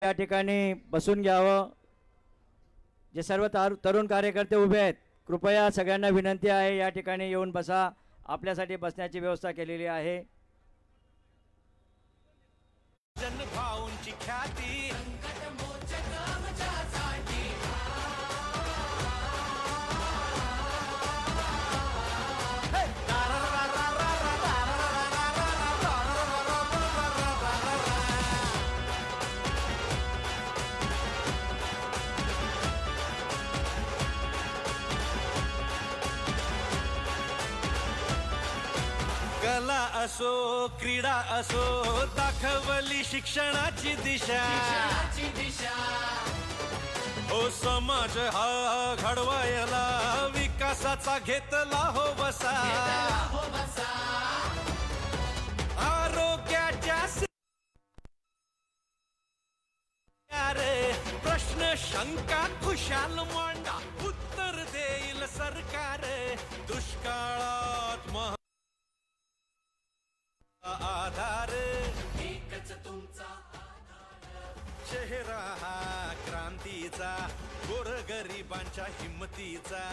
या ठिकाणी बसून घ्यावं। जे सर्व तरुण कार्यकर्ते उभे आहेत कृपया सगळ्यांना विनंती आहे या ठिकाणी येऊन बसा। आपल्यासाठी बसण्याची व्यवस्था केलेली आहे। जनभाऊंची ख्याती कला असो क्रीडा असो दाखवली शिक्षणाची दिशा हो समाज हा घडवायला विकासाचा घेतला हो बसा आरोग्याच्या रे प्रश्न शंका खुशाल मांडा उत्तर देईल सरकार दुष्काळात आधार एकच तुमचा चेहरा हा क्रांतीचा गोरगरिबांच्या हिमतीचा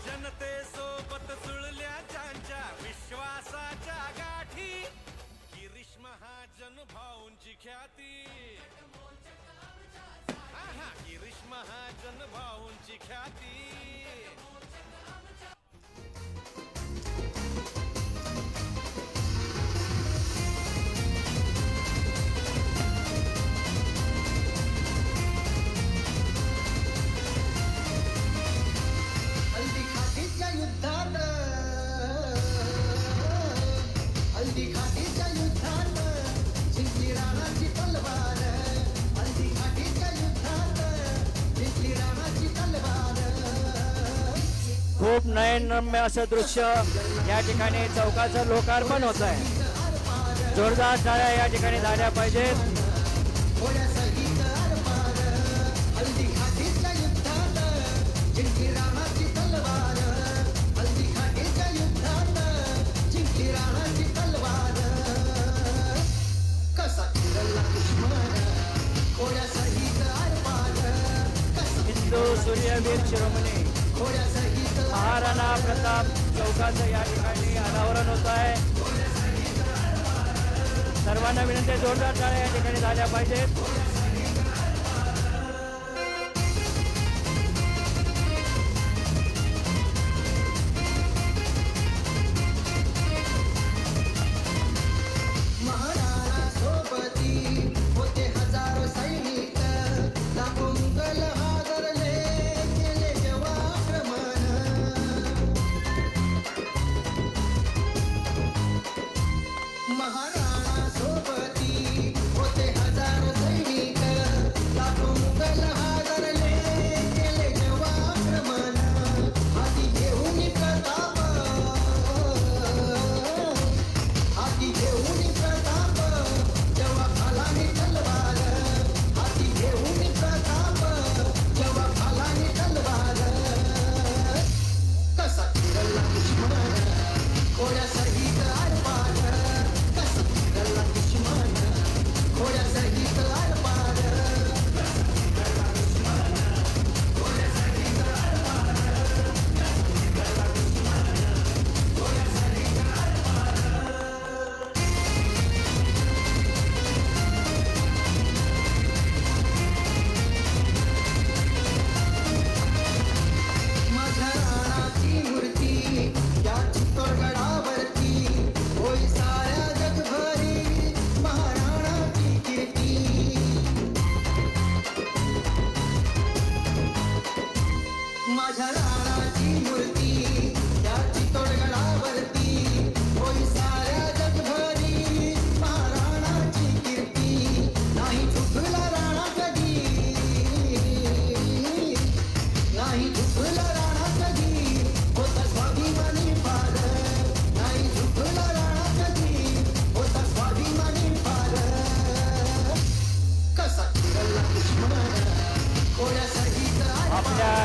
जनतेसोबत जुळल्या ज्यांच्या विश्वासाच्या गाठी गिरीश महाजन भाऊंची ख्याती गिरीश महाजन भाऊंची ख्याती खूप नयनरम्य असं दृश्य या ठिकाणी चौकाचं लोकार्पण होत आहे। जोरदार टाळ्या या ठिकाणी झाल्या पाहिजेत। हिंदू सूर्यवीर शिरोमणी महाराणा प्रताप चौकाचं या ठिकाणी अनावरण होत आहे। सर्वांना विनंती जोरदार टाळ्या या ठिकाणी झाल्या पाहिजेत।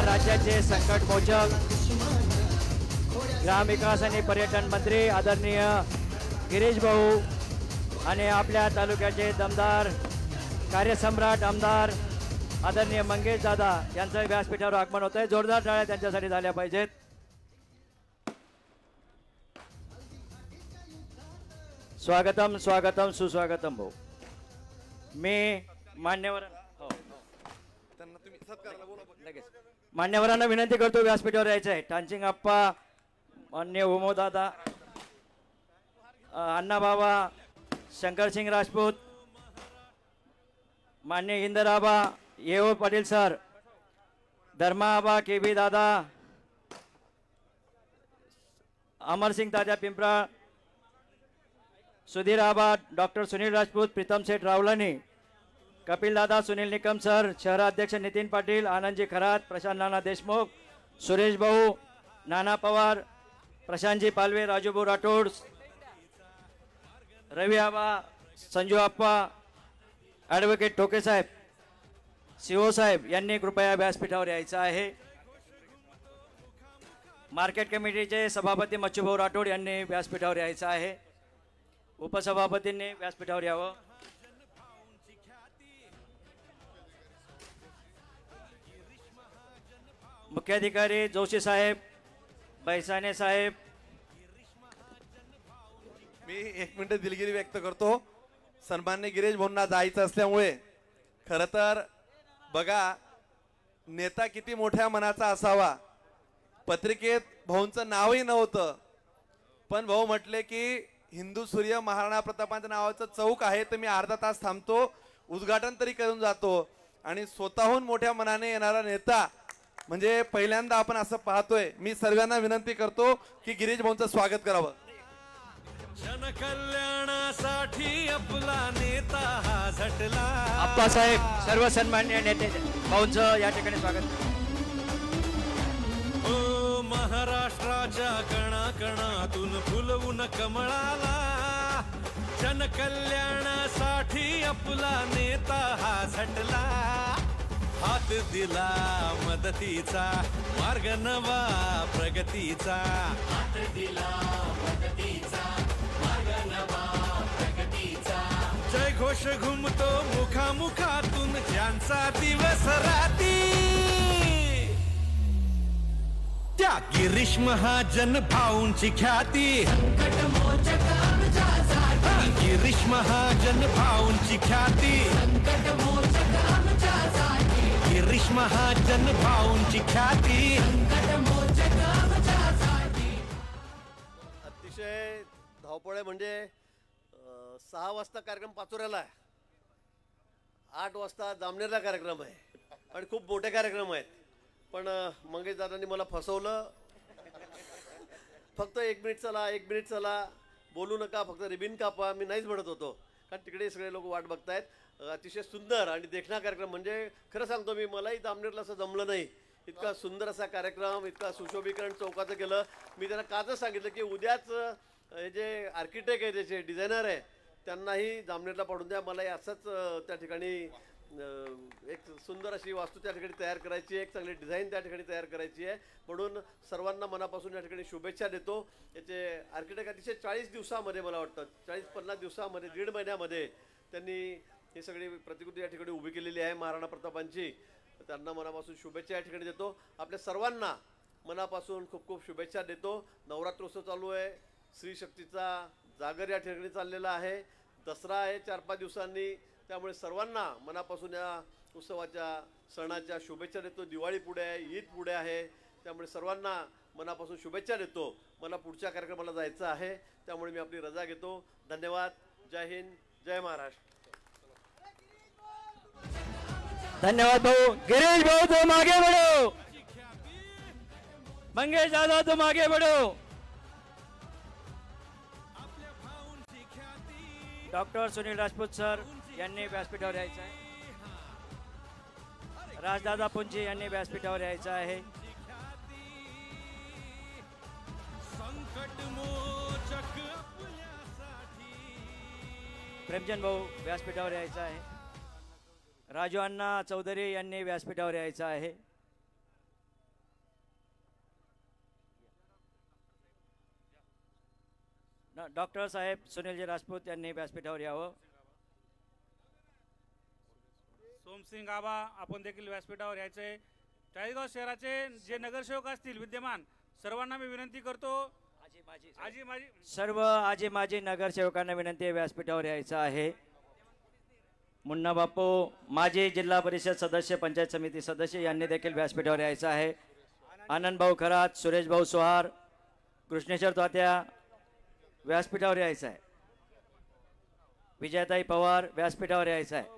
राज्याचे संकटमोचक ग्रामविकास आणि पर्यटन मंत्री आदरणीय गिरीश भाऊ आणि आपल्या तालुक्याचे दमदार कार्यसम्राट आमदार आदरणीय मंगेश दादा यांचं व्यासपीठावर आगमन होत आहे. जोरदार टाळ्या त्यांच्यासाठी झाल्या पाहिजेत. स्वागतम स्वागतम सुस्वागतम भाऊ. मी मान्यवरांना विनंती करतो व्यासपीठावर यायचं आहे. टांचिंग आप्पा, मान्य उमो दादा, अण्णा बाबा, शंकरसिंग राजपूत, मान्य इंदराबा, येओ पाटील सर, धर्माबा, के बी दादा, अमरसिंग ताजा पिंपरा, सुधीर आबा, डॉक्टर सुनील राजपूत, प्रीतम सेठ रावलानी, कपिल दादा, सुनील निकम सर, शहराध्यक्ष नितीन पाटील, आनंदजी खरात, प्रशांत नाना देशमुख, सुरेश भाऊ, नाना पवार, प्रशांतजी पालवे, राजूभाऊ राठोड, रवी आबा, संजू आप्पा, ॲडव्होकेट ठोके साहेब, सीओ साहेब यांनी कृपया व्यासपीठावर यायचं आहे. मार्केट कमिटीचे सभापती मच्छूभाऊ राठोड यांनी व्यासपीठावर यायचं आहे. उपसभापतींनी व्यासपीठावर यावं. मुख्याधिकारी जोशी साहेब, बैसाने साहेब. मी 1 मिनिट दिलगिरी व्यक्त करतो. सन्मान्य गिरीश भाऊंना जायचं असल्यामुळे खरं तर बघा नेता किती मोठ्या मनाचा असावा. पत्रिकेत भाऊंचं नावही नव्हतं, पण भाऊ म्हटले की हिंदू सूर्य महाराणा प्रतापांच्या नावाचं चौक आहे, तर मी अर्धा तास थांबतो, उद्घाटन तरी करून जातो. आणि स्वतःहून मोठ्या मनाने येणारा नेता म्हणजे पहिल्यांदा आपण असं पाहतोय. मी सर्वांना विनंती करतो की गिरीश भाऊंचं स्वागत करावं. जनकल्याणासाठी आपला नेता हा झटला. आप्पासाहेब, सर्व सन्मान्य नेते भाऊंचं या ठिकाणी स्वागत. ओ महाराष्ट्राच्या कणाकणातून फुलवून कमळाला, जनकल्याणासाठी आपला नेता हा झटला. हात दिला मदतीचा, मार्ग नवा प्रगतीचा. हात दिला मदतीचा, मार्ग नवा प्रगतीचा. जय घोष घुमतो मुखामुखातून ज्यांचा दिवस राती. त्या गिरीश महाजन भाऊंची ख्याती. गिरीश महाजन भाऊंची ख्याती. गिरीश महाजन भाऊंची ख्याती. अतिशय धावपळ आहे. म्हणजे 6 वाजता कार्यक्रम पाचोऱ्याला आहे, 8 वाजता जामनेरला कार्यक्रम आहे आणि खूप मोठे कार्यक्रम आहेत. पण मंगेश दादांनी मला फसवलं. फक्त 1 मिनिट चला, 1 मिनिट चला, बोलू नका, फक्त रिबिन कापा. मी नाहीच म्हणत होतो, कारण तिकडे सगळे लोक वाट बघतायत. अतिशय सुंदर आणि देखणा कार्यक्रम. म्हणजे खरं सांगतो मी, मलाही जामनेरला असं जमलं नाही. इतका सुंदर असा कार्यक्रम, इतका सुशोभीकरण चौकाचं केलं. मी त्यांना काचच सांगितलं की उद्याच हे जे आर्किटेक्ट आहे, त्याचे डिझायनर आहे, त्यांनाही जामनेरला पाठवून द्या. मलाही असंच त्या ठिकाणी एक सुंदर अशी वास्तू त्या ठिकाणी तयार करायची आहे, एक चांगली डिझाईन त्या ठिकाणी तयार करायची आहे. म्हणून सर्वांना मनापासून या ठिकाणी शुभेच्छा देतो. याचे आर्किटेक्ट अतिशय 40 दिवसामध्ये, मला वाटतं 40-50 दिवसामध्ये, 1.5 महिन्यामध्ये त्यांनी ही सगळी प्रतिकृती या ठिकाणी उभी केलेली आहे महाराणा प्रतापांची. त्यांना मनापासून शुभेच्छा या ठिकाणी देतो. आपल्या सर्वांना मनापासून खूप खूप शुभेच्छा देतो. नवरात्रोत्सव चालू आहे, स्त्री शक्तीचा जागर या ठिकाणी चाललेला आहे, दसरा आहे 4-5 दिवसांनी. त्यामुळे सर्वांना मनापासून या उत्सवाच्या सणाच्या शुभेच्छा देतो. दिवाळी पुढे आहे, ईद पुढे आहे, त्यामुळे सर्वांना मनापासून शुभेच्छा देतो. मला पुढच्या कार्यक्रमाला जायचं आहे, त्यामुळे मी आपली रजा घेतो. धन्यवाद. जय हिंद, जय महाराष्ट्र. धन्यवाद भाऊ. गिरीश भाऊ तुम आगे बढ़ो. मंगेश दादा तुम आगे बढ़ो. डॉक्टर सुनील राजपूत सर यांनी व्यासपीठावर यायचं आहे. राजदादा पुंजी यांनी व्यासपीठावर यायचं आहे. प्रेमचंद भाऊ व्यासपीठावर यायचं आहे. राजू अण्णा चौधरी यांनी व्यासपीठावर यायचं आहे. डॉक्टर साहेब सुनीलजी राजपूत यांनी व्यासपीठावर यावं. सोमसिंग आबा आपण देखील व्यासपीठावर यायचे. चाळीसगाव शहराचे जे नगरसेवक असतील विद्यमान सर्वांना मी विनंती करतो. आजी माझी सर्व आजी माजी नगरसेवकांना विनंती आहे व्यासपीठावर यायचं आहे. मुन्ना बापू माजी जिल्हा परिषद सदस्य पंचायत समिती सदस्य यांनी देखील व्यासपीठावर यायचं आहे. आनंद भाऊ खरात, सुरेश भाऊ सोहार, कृष्णेश्वर तात्या व्यासपीठावर यायचं आहे. विजयताई पवार व्यासपीठावर यायचं आहे.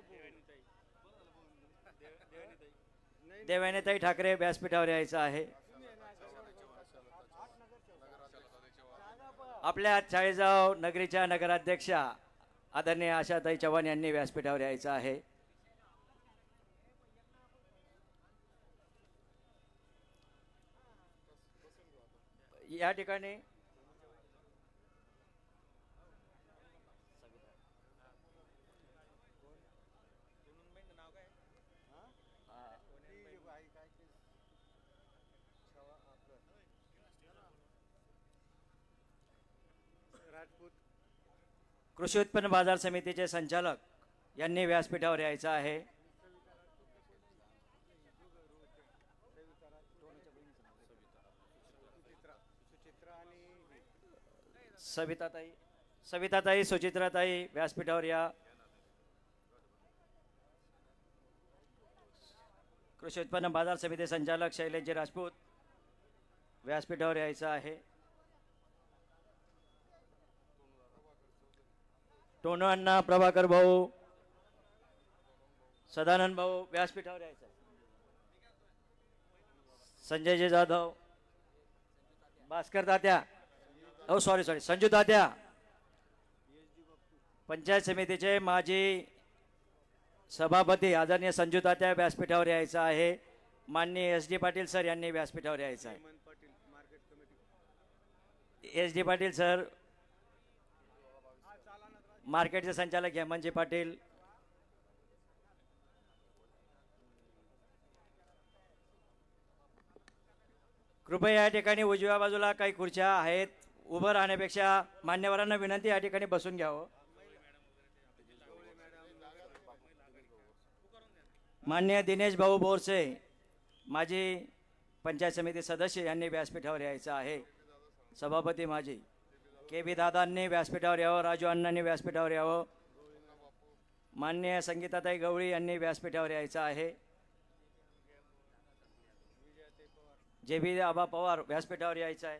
देवयानीताई ठाकरे व्यासपीठावर यायचं आहे. आपल्या चाळीसगाव नगरीच्या नगराध्यक्षा आदरणीय आशाताई चव्हाण यांनी व्यासपीठावर यायचं आहे. या ठिकाणी कृषी उत्पन्न बाजार समितीचे संचालक यांनी व्यासपीठावर यायचं आहे. सविताताई सुचित्राताई व्यासपीठावर या. कृषी उत्पन्न बाजार समिती संचालक शैलेशजी राजपूत व्यासपीठावर यायचं आहे. टोनो अण्णा, प्रभाकर भाऊ, सदानंद भाऊ व्यासपीठावर यायचं आहे. संजयजी जाधव, भास्कर तात्या, सॉरी संजू तात्या पंचायत समितीचे माजी सभापती आदरणीय संजू तात्या व्यासपीठावर यायचं आहे. माननीय एस डी पाटील सर यांनी व्यासपीठावर यायचं आहे. एस डी पाटील सर, मार्केटचे संचालक हेमंतजी पाटील, कृपया या ठिकाणी उजव्या बाजूला काही खुर्च्या आहेत, उभं राहण्यापेक्षा मान्यवरांना विनंती या ठिकाणी बसून घ्यावं. माननीय दिनेश भाऊ बोरसे माजी पंचायत समिती सदस्य यांनी व्यासपीठावर यायचं आहे. सभापती माजी के बी दादांनी व्यासपीठावर यावं. राजू अण्णांनी व्यासपीठावर यावं. माननीय संगीताताई गवळी यांनी व्यासपीठावर यायचं आहे. जे बी आबा पवार व्यासपीठावर यायचं आहे.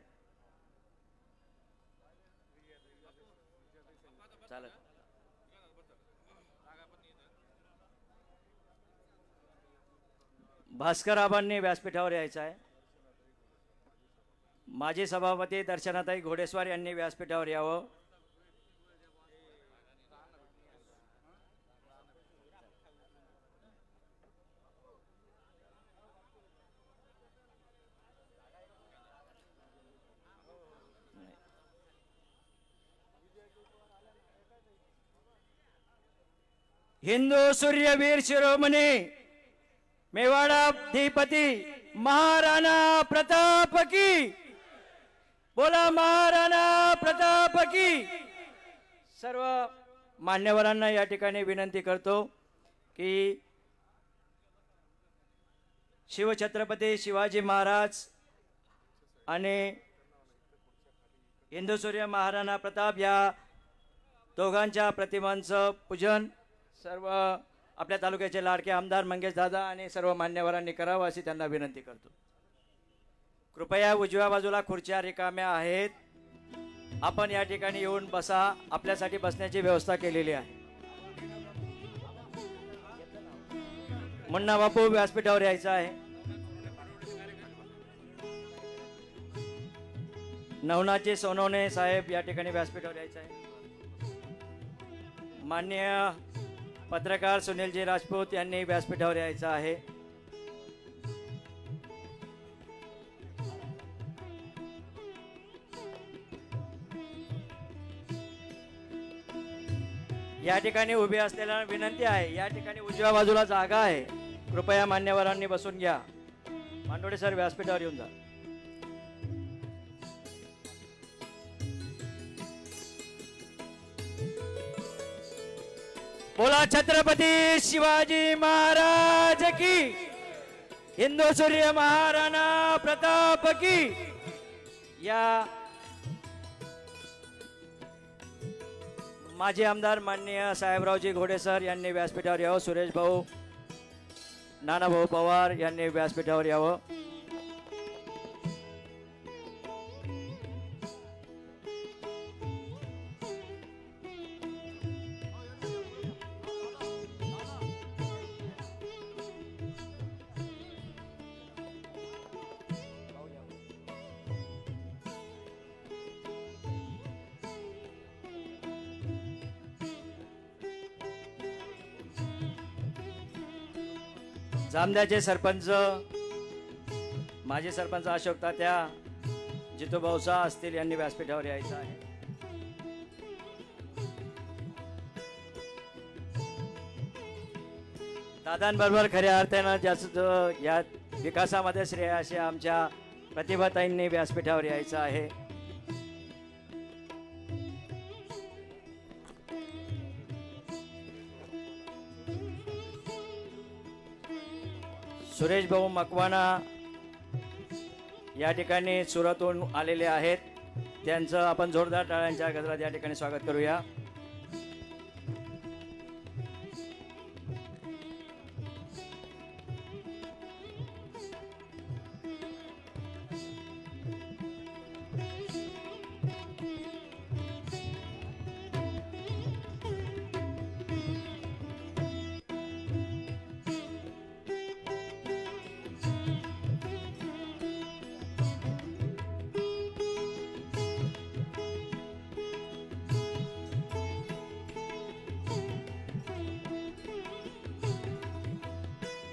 चालेल. भास्कर आबांनी व्यासपीठावर यायचं आहे. माजी सभापती दर्शनाताई घोडेस्वार यांनी व्यासपीठावर यावं. हिंदू सूर्यवीर शिरोमणी मेवाडाधिपती महाराणा प्रताप की, बोला महाराणा प्रताप की. सर्व मान्यवरांना या ठिकाणी विनंती करतो की शिवछत्रपती शिवाजी महाराज आणि हिंदू सूर्य महाराणा प्रताप या दोघांच्या प्रतिमांचं पूजन सर्व आपल्या तालुक्याचे लाडके आमदार मंगेश दादा आणि सर्व मान्यवरांनी करावं अशी त्यांना विनंती करतो. कृपया उजव्या बाजूला खुर्च्या रिकाम्या आहेत, आपण या ठिकाणी येऊन बसा. आपल्यासाठी बसण्याची व्यवस्था केलेली आहे. मुन्ना बापू व्यासपीठावर यायचं आहे. नवनाथजी सोनवणे साहेब या ठिकाणी व्यासपीठावर यायचं आहे. माननीय पत्रकार सुनीलजी राजपूत यांनी व्यासपीठावर यायचं आहे. या ठिकाणी उभे असलेल्या विनंती आहे, या ठिकाणी उजव्या बाजूला जागा आहे, कृपया मान्यवरांनी बसून घ्या. मांडोडे सर व्यासपीठावर येऊन जा. बोला छत्रपती शिवाजी महाराज की, हिंदू सूर्य महाराणा प्रताप की. या माजी आमदार माननीय साहेबरावजी घोडे सर यांनी व्यासपीठावर यावं. सुरेश भाऊ, नानाभाऊ पवार यांनी व्यासपीठावर यावं. जामण्याचे सरपंच माजी सरपंच अशोक तात्या, जितू भाऊसा असतील यांनी व्यासपीठावर यायचं आहे. दादांबरोबर खऱ्या अर्थानं जास्त या विकासामध्ये श्रेय असे आमच्या प्रतिभाताईंनी व्यासपीठावर यायचं आहे. सुरेश भाऊ मकवाना या ठिकाणी सुरतहून आलेले आहेत. त्यांचं आपण जोरदार टाळ्यांच्या गजरात या ठिकाणी स्वागत करूया.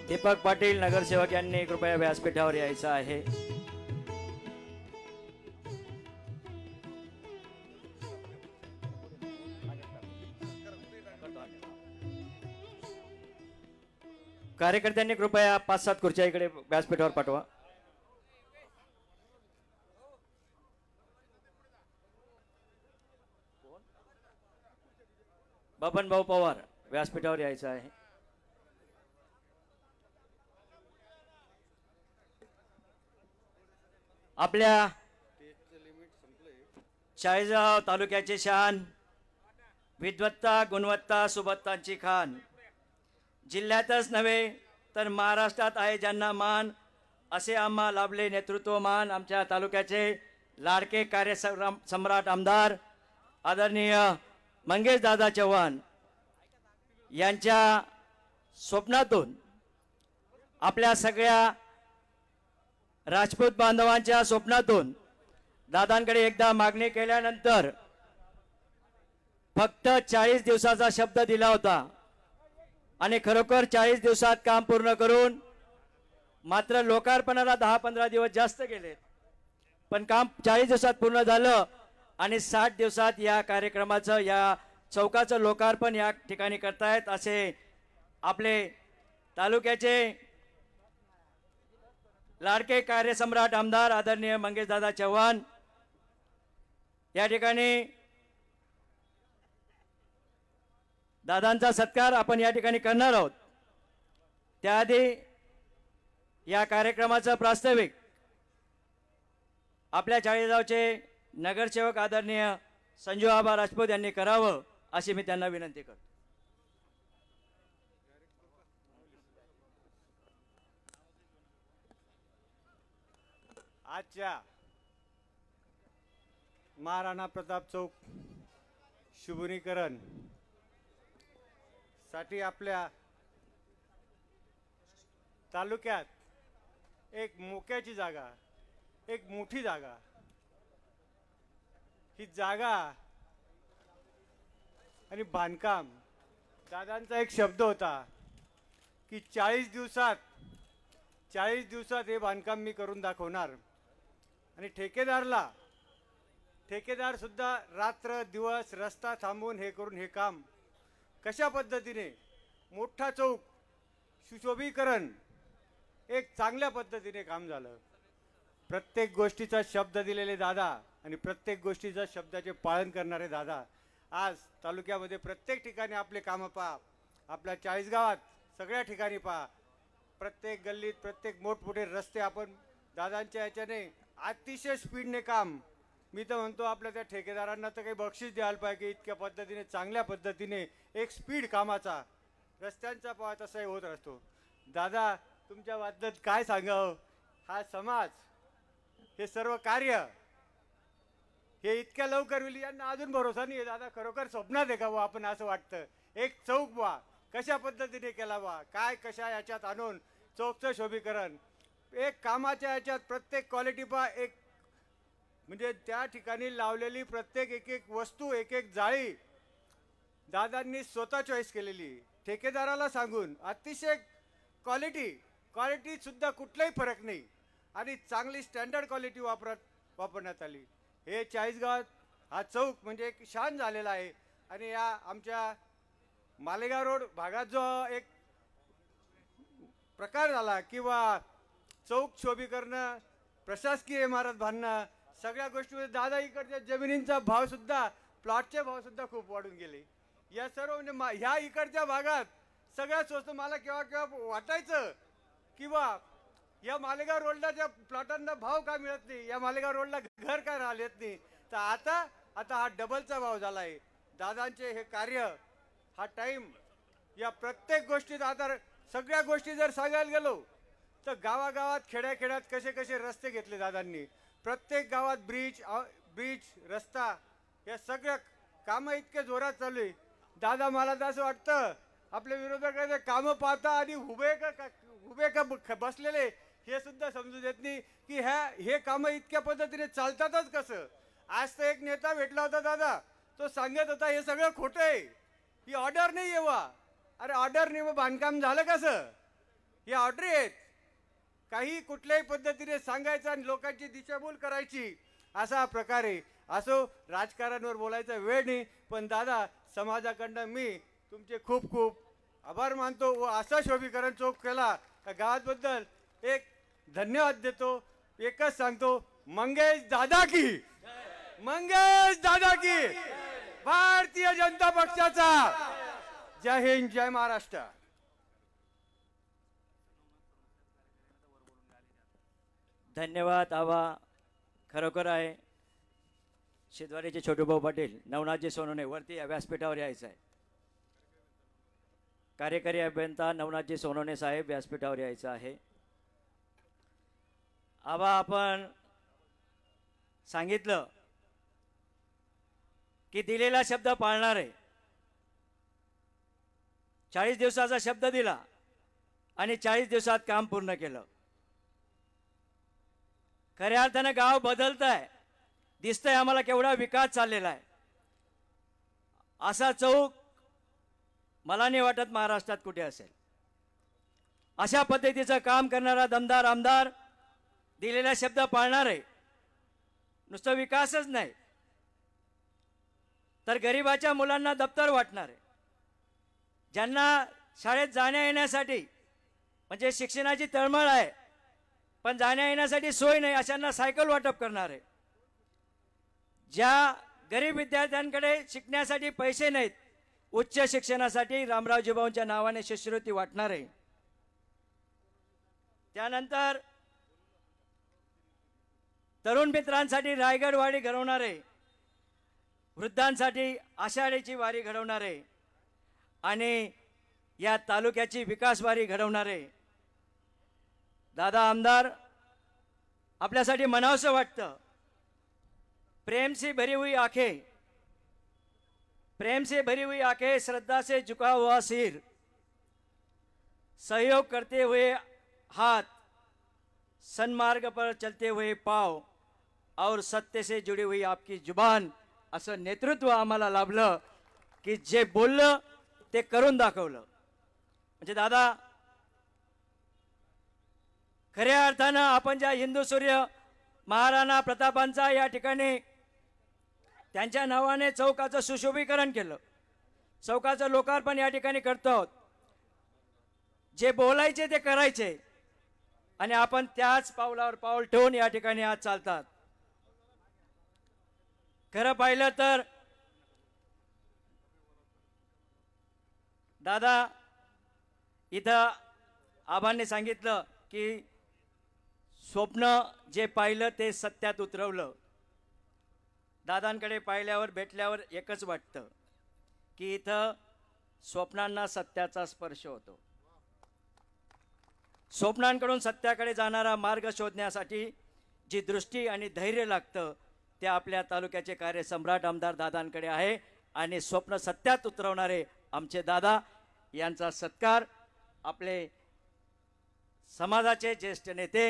दीपक पाटील नगरसेवक यांनी कृपया व्यासपीठावर यायचं आहे. कार्यकर्त्यांनी कृपया 5-7 खुर्च्या इकडे व्यासपीठावर पाठवा. बबन भाऊ पवार व्यासपीठावर यायचं आहे. आपल्या चाळीसगाव तालुक्याचे शान, विद्वत्ता गुणवत्ता सुबत्तांची खान, जिल्ह्यातच नव्हे तर महाराष्ट्रात आहे ज्यांना मान, असे आम्हा लाभले नेतृत्वमान आमच्या तालुक्याचे लाडके कार्यसम्राट आमदार आदरणीय मंगेश दादा चव्हाण यांच्या स्वप्नातून, आपल्या सगळ्या राजपूत बांधवांच्या स्वप्नातून दादांकडे एकदा मागणी केल्यानंतर फक्त 40 दिवसाचा शब्द दिला होता आणि खरोखर 40 दिवसात काम पूर्ण करून, मात्र लोकार्पणाला 10-15 दिवस जास्त गेले, पण काम 40 दिवसात पूर्ण झालं आणि 60 दिवसात या कार्यक्रमाचं, या चौकाचं लोकार्पण या ठिकाणी करतायत. असे आपले तालुक्याचे लाडके कार्यसम्राट आमदार आदरणीय मंगेश दादा चव्हाण या ठिकाणी दादांचा सत्कार आपण या ठिकाणी करणार आहोत. त्याआधी या कार्यक्रमाचं प्रास्ताविक आपल्या चाळीसगावचे नगरसेवक आदरणीय संजू आबा राजपूत यांनी करावं अशी मी त्यांना विनंती करतो. आजच्या महाराणा प्रताप चौक शुभनीकरण साठी आपल्या तालुक्यात एक मोक्याची जागा, एक मोठी जागा, ही जागा आणि बांधकाम, दादांचा एक शब्द होता की 40 दिवसात हे बांधकाम मी करून दाखवणार. आणि ठेकेदार सुद्धा रात्र दिवस रस्ता थांबवून हे करून हे काम कशा पद्धतीने मोठा चौक सुशोभीकरण एक चांगल्या पद्धतीने काम झालं. प्रत्येक गोष्टीचा शब्द दिलेले दादा आणि प्रत्येक गोष्टीचा शब्दाचे पालन करणारे दादा आज तालुक्यामध्ये प्रत्येक ठिकाणी आपले कामं आपल्या चाळीसगावात सगळ्या ठिकाणी पहा, प्रत्येक गल्लीत प्रत्येक मोठमोठे रस्ते आपण दादांच्या याच्याने अतिशय स्पीडने काम, मी तर म्हणतो आपल्या त्या ठेकेदारांना तर काही बक्षीस द्यायला पाहिजे की इतक्या पद्धतीने चांगल्या पद्धतीने एक स्पीड कामाचा रस्त्यांचा पहा तसाही होत असतो. दादा तुमच्या बाबतीत काय सांगावं, हा समाज हे सर्व कार्य हे इतक्या लवकर होईल यांना अजून भरोसा नाही आहे. दादा खरोखर स्वप्नात आहे का बा आपण, असं वाटतं एक चौक बा कशा पद्धतीने केला बा, काय कशा याच्यात आणून चौकचं शोभीकरण, एक कामाच्या याच्यात प्रत्येक क्वालिटी पा, एक म्हणजे त्या ठिकाणी लावलेली प्रत्येक एक एक वस्तू एक एक जाळी दादांनी स्वतः चॉईस केलेली, ठेकेदाराला सांगून अतिशय क्वालिटी सुद्धा कुठलाही फरक नाही आणि चांगली स्टँडर्ड क्वालिटी वापरण्यात आली. हे चाळीसगावात हा चौक म्हणजे एक शान झालेला आहे. आणि या आमच्या मालेगाव रोड भागात जो एक प्रकार झाला किंवा चौक शोभीकरणं, प्रशासकीय इमारत बांधणं, सगळ्या गोष्टी दादा इकडच्या जमिनींचा भाव सुद्धा, प्लॉटचे भाव सुद्धा खूप वाढून गेले. या सर्व म्हणजे ह्या इकडच्या भागात सगळ्यात स्वस्त मला केव्हा केव्हा वाटायचं किंवा या मालेगाव रोडला त्या प्लॉटांना भाव का मिळत नाही, या मालेगाव रोडला घर काय राहिलेत नाही. तर आता हा डबलचा भाव झाला आहे. दादांचे हे कार्य, हा टाईम, या प्रत्येक गोष्टीत आता सगळ्या गोष्टी जर सांगायला गेलो तर गावागावात खेड्याखेड्यात कसे कसे रस्ते घेतले दादांनी, प्रत्येक गावात ब्रिज रस्ता, या सगळ्या कामं इतके जोरात चालू आहे. दादा मला तर असं वाटतं आपल्या विरोधकाचे कामं पाहता आणि उभे का बसलेले हे सुद्धा समजू देत नाही की हे कामं इतक्या पद्धतीने चालतातच कसं. आज तर एक नेता भेटला होता दादा, तो सांगत होता हे सगळं खोटं आहे, ही ऑर्डर नाही येवा. अरे ऑर्डर नाही, मग बांधकाम झालं कसं, ही ऑर्डर आहेत. काही कुठल्याही पद्धतीने सांगायचं आणि लोकांची दिशाभूल करायची असा प्रकार आहे. असो, राजकारणावर बोलायचा वेळ नाही, पण दादा समाजाकडनं मी तुमचे खूप खूप आभार मानतो व असा शोभीकरण चौक केला त्या गावाबद्दल एक धन्यवाद देतो. एकच सांगतो, मंगेश दादा की, मंगेश दादा की, भारतीय जनता पक्षाचा जय हिंद, जय महाराष्ट्र. धन्यवाद आबा. खरोखर आहे शेतवाडीचे छोटूभाऊ पाटील, नवनाथजी सोनवणे वरती या व्यासपीठावर यायचं आहे. कार्यकारी अभियंता नवनाथजी सोनवणे साहेब व्यासपीठावर यायचं आहे. आबा आपण सांगितलं की दिलेला शब्द पाळणार आहे. 40 दिवसाचा शब्द दिला आणि 40 दिवसात काम पूर्ण केलं. खऱ्या अर्थानं गाव बदलत आहे, दिसतंय आम्हाला केवढा विकास चाललेला आहे. असा चौक मला नाही वाटत महाराष्ट्रात कुठे असेल. अशा पद्धतीचं काम करणारा दमदार आमदार, दिलेला शब्द पाळणार आहे. नुसतं विकासच नाही तर गरिबाच्या मुलांना दप्तर वाटणार आहे. ज्यांना शाळेत जाण्या येण्यासाठी म्हणजे शिक्षणाची तळमळ आहे पण जाण्या येण्यासाठी सोय नाही अशांना सायकल वाटप करणार आहे. ज्या गरीब विद्यार्थ्यांकडे शिकण्यासाठी पैसे नाहीत, उच्च शिक्षणासाठी रामरावजी भाऊंच्या नावाने शिष्यवृत्ती वाटणार आहे. त्यानंतर तरुण मित्रांसाठी रायगड वारी घडवणार आहे, वृद्धांसाठी आषाढीची वारी घडवणार आहे आणि या तालुक्याची विकास वारी घडवणार आहे. दादा आमदार, आपल्यासाठी म्हणावंसं वाटतं, प्रेम से भरी हुई आंखें, प्रेम से भरी हुई आंखें, श्रद्धा से झुका हुआ सिर, सहयोग करते हुए हाथ, सन्मार्ग पर चलते हुए पाव और सत्य से जुड़ी हुई आपकी जुबान, असं नेतृत्व आम्हाला लाभलं की जे बोललं ते करून दाखवलं. म्हणजे दादा खऱ्या अर्थानं आपण ज्या हिंदू सूर्य महाराणा प्रतापांचा या ठिकाणी त्यांच्या नावाने चौकाचं सुशोभीकरण केलं, चौकाचं लोकार्पण या ठिकाणी करतो आहोत. जे बोलायचे ते करायचे आणि आपण त्याच पावलावर पाऊल ठेवून या ठिकाणी आज चालतात. खरं पाहिलं तर दादा इथं आबांनी सांगितलं की स्वप्न जे पाहिलं ते सत्यात उतरवलं. दादांकडे पाहिल्यावर भेटल्यावर एकच वाटतं की इथं स्वप्नांना सत्याचा स्पर्श होतो. स्वप्नांकडून सत्याकडे जाणारा मार्ग शोधण्यासाठी जी दृष्टी आणि धैर्य लागतं ते आपल्या तालुक्याचे कार्यसम्राट आमदार दादांकडे आहे. आणि स्वप्न सत्यात उतरवणारे आमचे दादा यांचा सत्कार आपले समाजाचे ज्येष्ठ नेते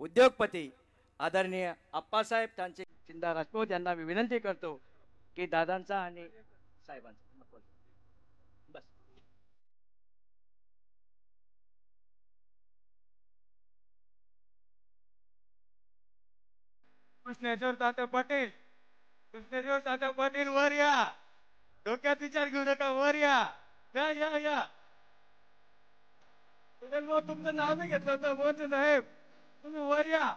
उद्योगपती आदरणीय आप्पासाहेब त्यांचे चिंदा राजपूत यांना मी विनंती करतो की दादांचा आणि साहेबांचा बस. कृष्णेश्वर तात्या पाटील, कृष्णेश्वर तात्या पाटील वर या. डोक्यात विचार घेऊ नका, वर या. या या या. तुमचं नाव नाही घेतलं होतं मोठे साहेब, तुम्ही वर या.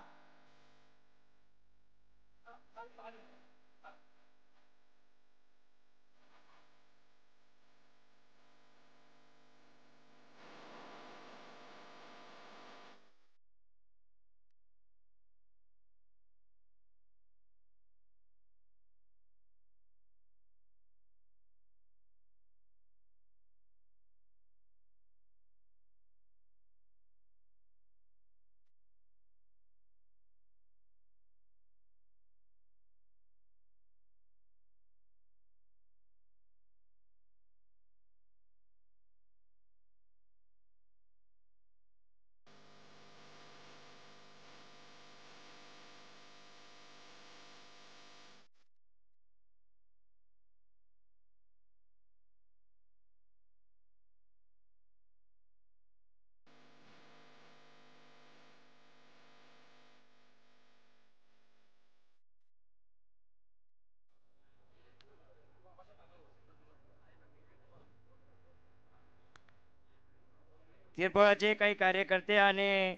तिरपळाचे काही कार्यकर्ते आणि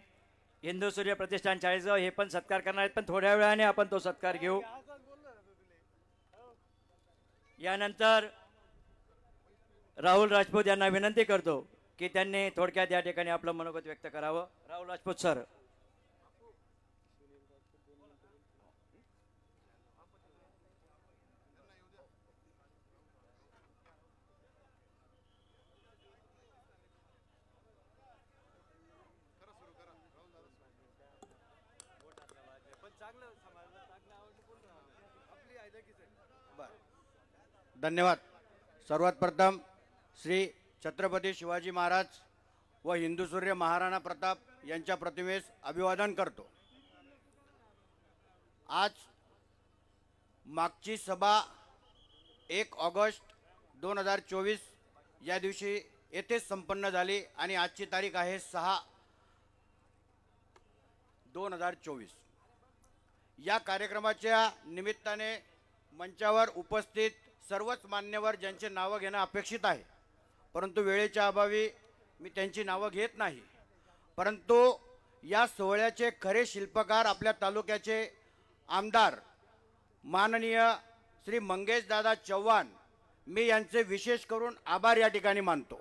हिंदू सूर्य प्रतिष्ठान चाळीसगाव हे पण सत्कार करणार आहेत, पण थोड्या वेळाने आपण तो सत्कार घेऊ. यानंतर राहुल राजपूत यांना विनंती करतो की त्यांनी थोडक्यात या ठिकाणी आपलं मनोगत व्यक्त करावं. राहुल राजपूत सर. धन्यवाद. सर्वात प्रथम श्री छत्रपती शिवाजी महाराज व हिंदू सूर्य महाराणा प्रताप यांच्या प्रतिमेस अभिवादन करतो. आज मागची सभा 1 ऑगस्ट 2024 या दिवशी येथेच संपन्न झाली आणि आजची तारीख आहे 6/2024. या कार्यक्रमाच्या निमित्ताने मंचावर उपस्थित सर्वच मान्यवर ज्यांचे नावं घेणं अपेक्षित आहे, परंतु वेळेच्या अभावी मी त्यांची नावं घेत नाही. परंतु या सोहळ्याचे खरे शिल्पकार आपल्या तालुक्याचे आमदार माननीय श्री मंगेश दादा चव्हाण, मी यांचे विशेष करून आभार या ठिकाणी मानतो.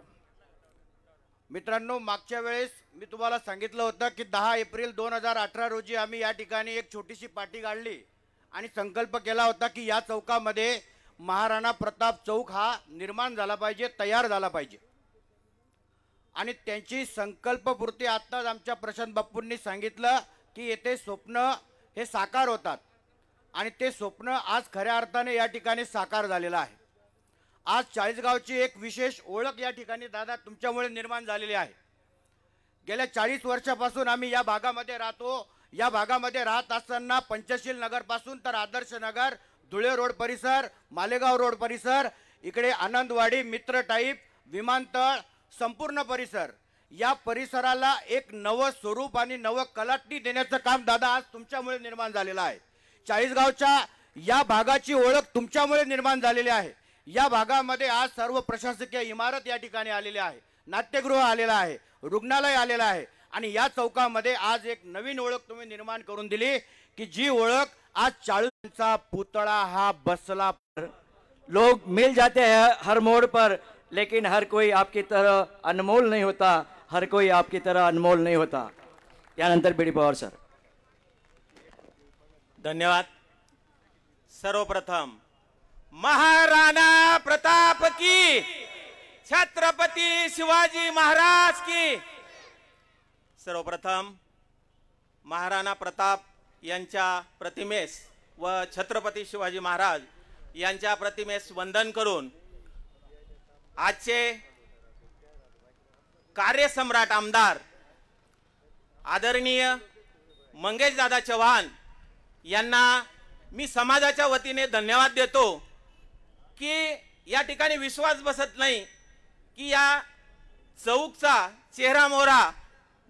मित्रांनो, मागच्या वेळेस मी तुम्हाला सांगितलं होतं की 10 एप्रिल 2018 रोजी आम्ही या ठिकाणी एक छोटीशी पार्टी काढली आणि संकल्प केला होता की या चौकामध्ये महाराणा प्रताप चौक हा निर्माण झाला पाहिजे, तयार झाला पाहिजे. आणि त्यांची संकल्पपूर्ती आत्ताच आमच्या प्रशांत बाप्पूंनी सांगितलं की येथे स्वप्न हे साकार होतात आणि ते स्वप्न आज खऱ्या अर्थाने या ठिकाणी साकार झालेलं आहे. आज चाळीसगावची एक विशेष ओळख या ठिकाणी दादा तुमच्यामुळे निर्माण झालेली आहे. गेल्या 40 वर्षापासून आम्ही या भागामध्ये राहतो. या भागामध्ये राहत असताना पंचशील नगरपासून तर आदर्श नगर, धुळे रोड परिसर, मालेगाव रोड परिसर, इकडे आनंदवाडी, मित्र टाईप, विमानतळ, संपूर्ण परिसर, या परिसराला एक नवं स्वरूप आणि नवं कलाटणी देण्याचं काम दादा आज तुमच्यामुळे निर्माण झालेलं आहे. चाळीसगावच्या या भागाची ओळख तुमच्यामुळे निर्माण झालेली आहे. या भागामध्ये आज सर्व प्रशासकीय इमारत या ठिकाणी आलेली आहे, नाट्यगृह आलेलं आहे, रुग्णालय आलेलं आहे आणि या चौकामध्ये आज एक नवीन ओळख तुम्ही निर्माण करून दिली की जी ओळख आज चाळीसचा पुतळा हा बसला. लोग मिल जाते हैं हर मोड़ पर, लेकिन हर कोई आपकी तरह अनमोल नहीं होता, हर कोई आपकी तरह अनमोल नहीं होता. यानंतर बीडी पवार सर. धन्यवाद. सर्वप्रथम महाराणा प्रताप की, छत्रपती शिवाजी महाराज की. सर्वप्रथम महाराणा प्रताप यांच्या प्रतिमेस व छत्रपती शिवाजी महाराज यांच्या प्रतिमेस वंदन करून आजचे कार्यसम्राट आमदार आदरणीय मंगेशदादा चव्हाण यांना मी समाजाच्या वतीने धन्यवाद देतो की या ठिकाणी विश्वास बसत नाही की या चौकचा चेहरा मोहरा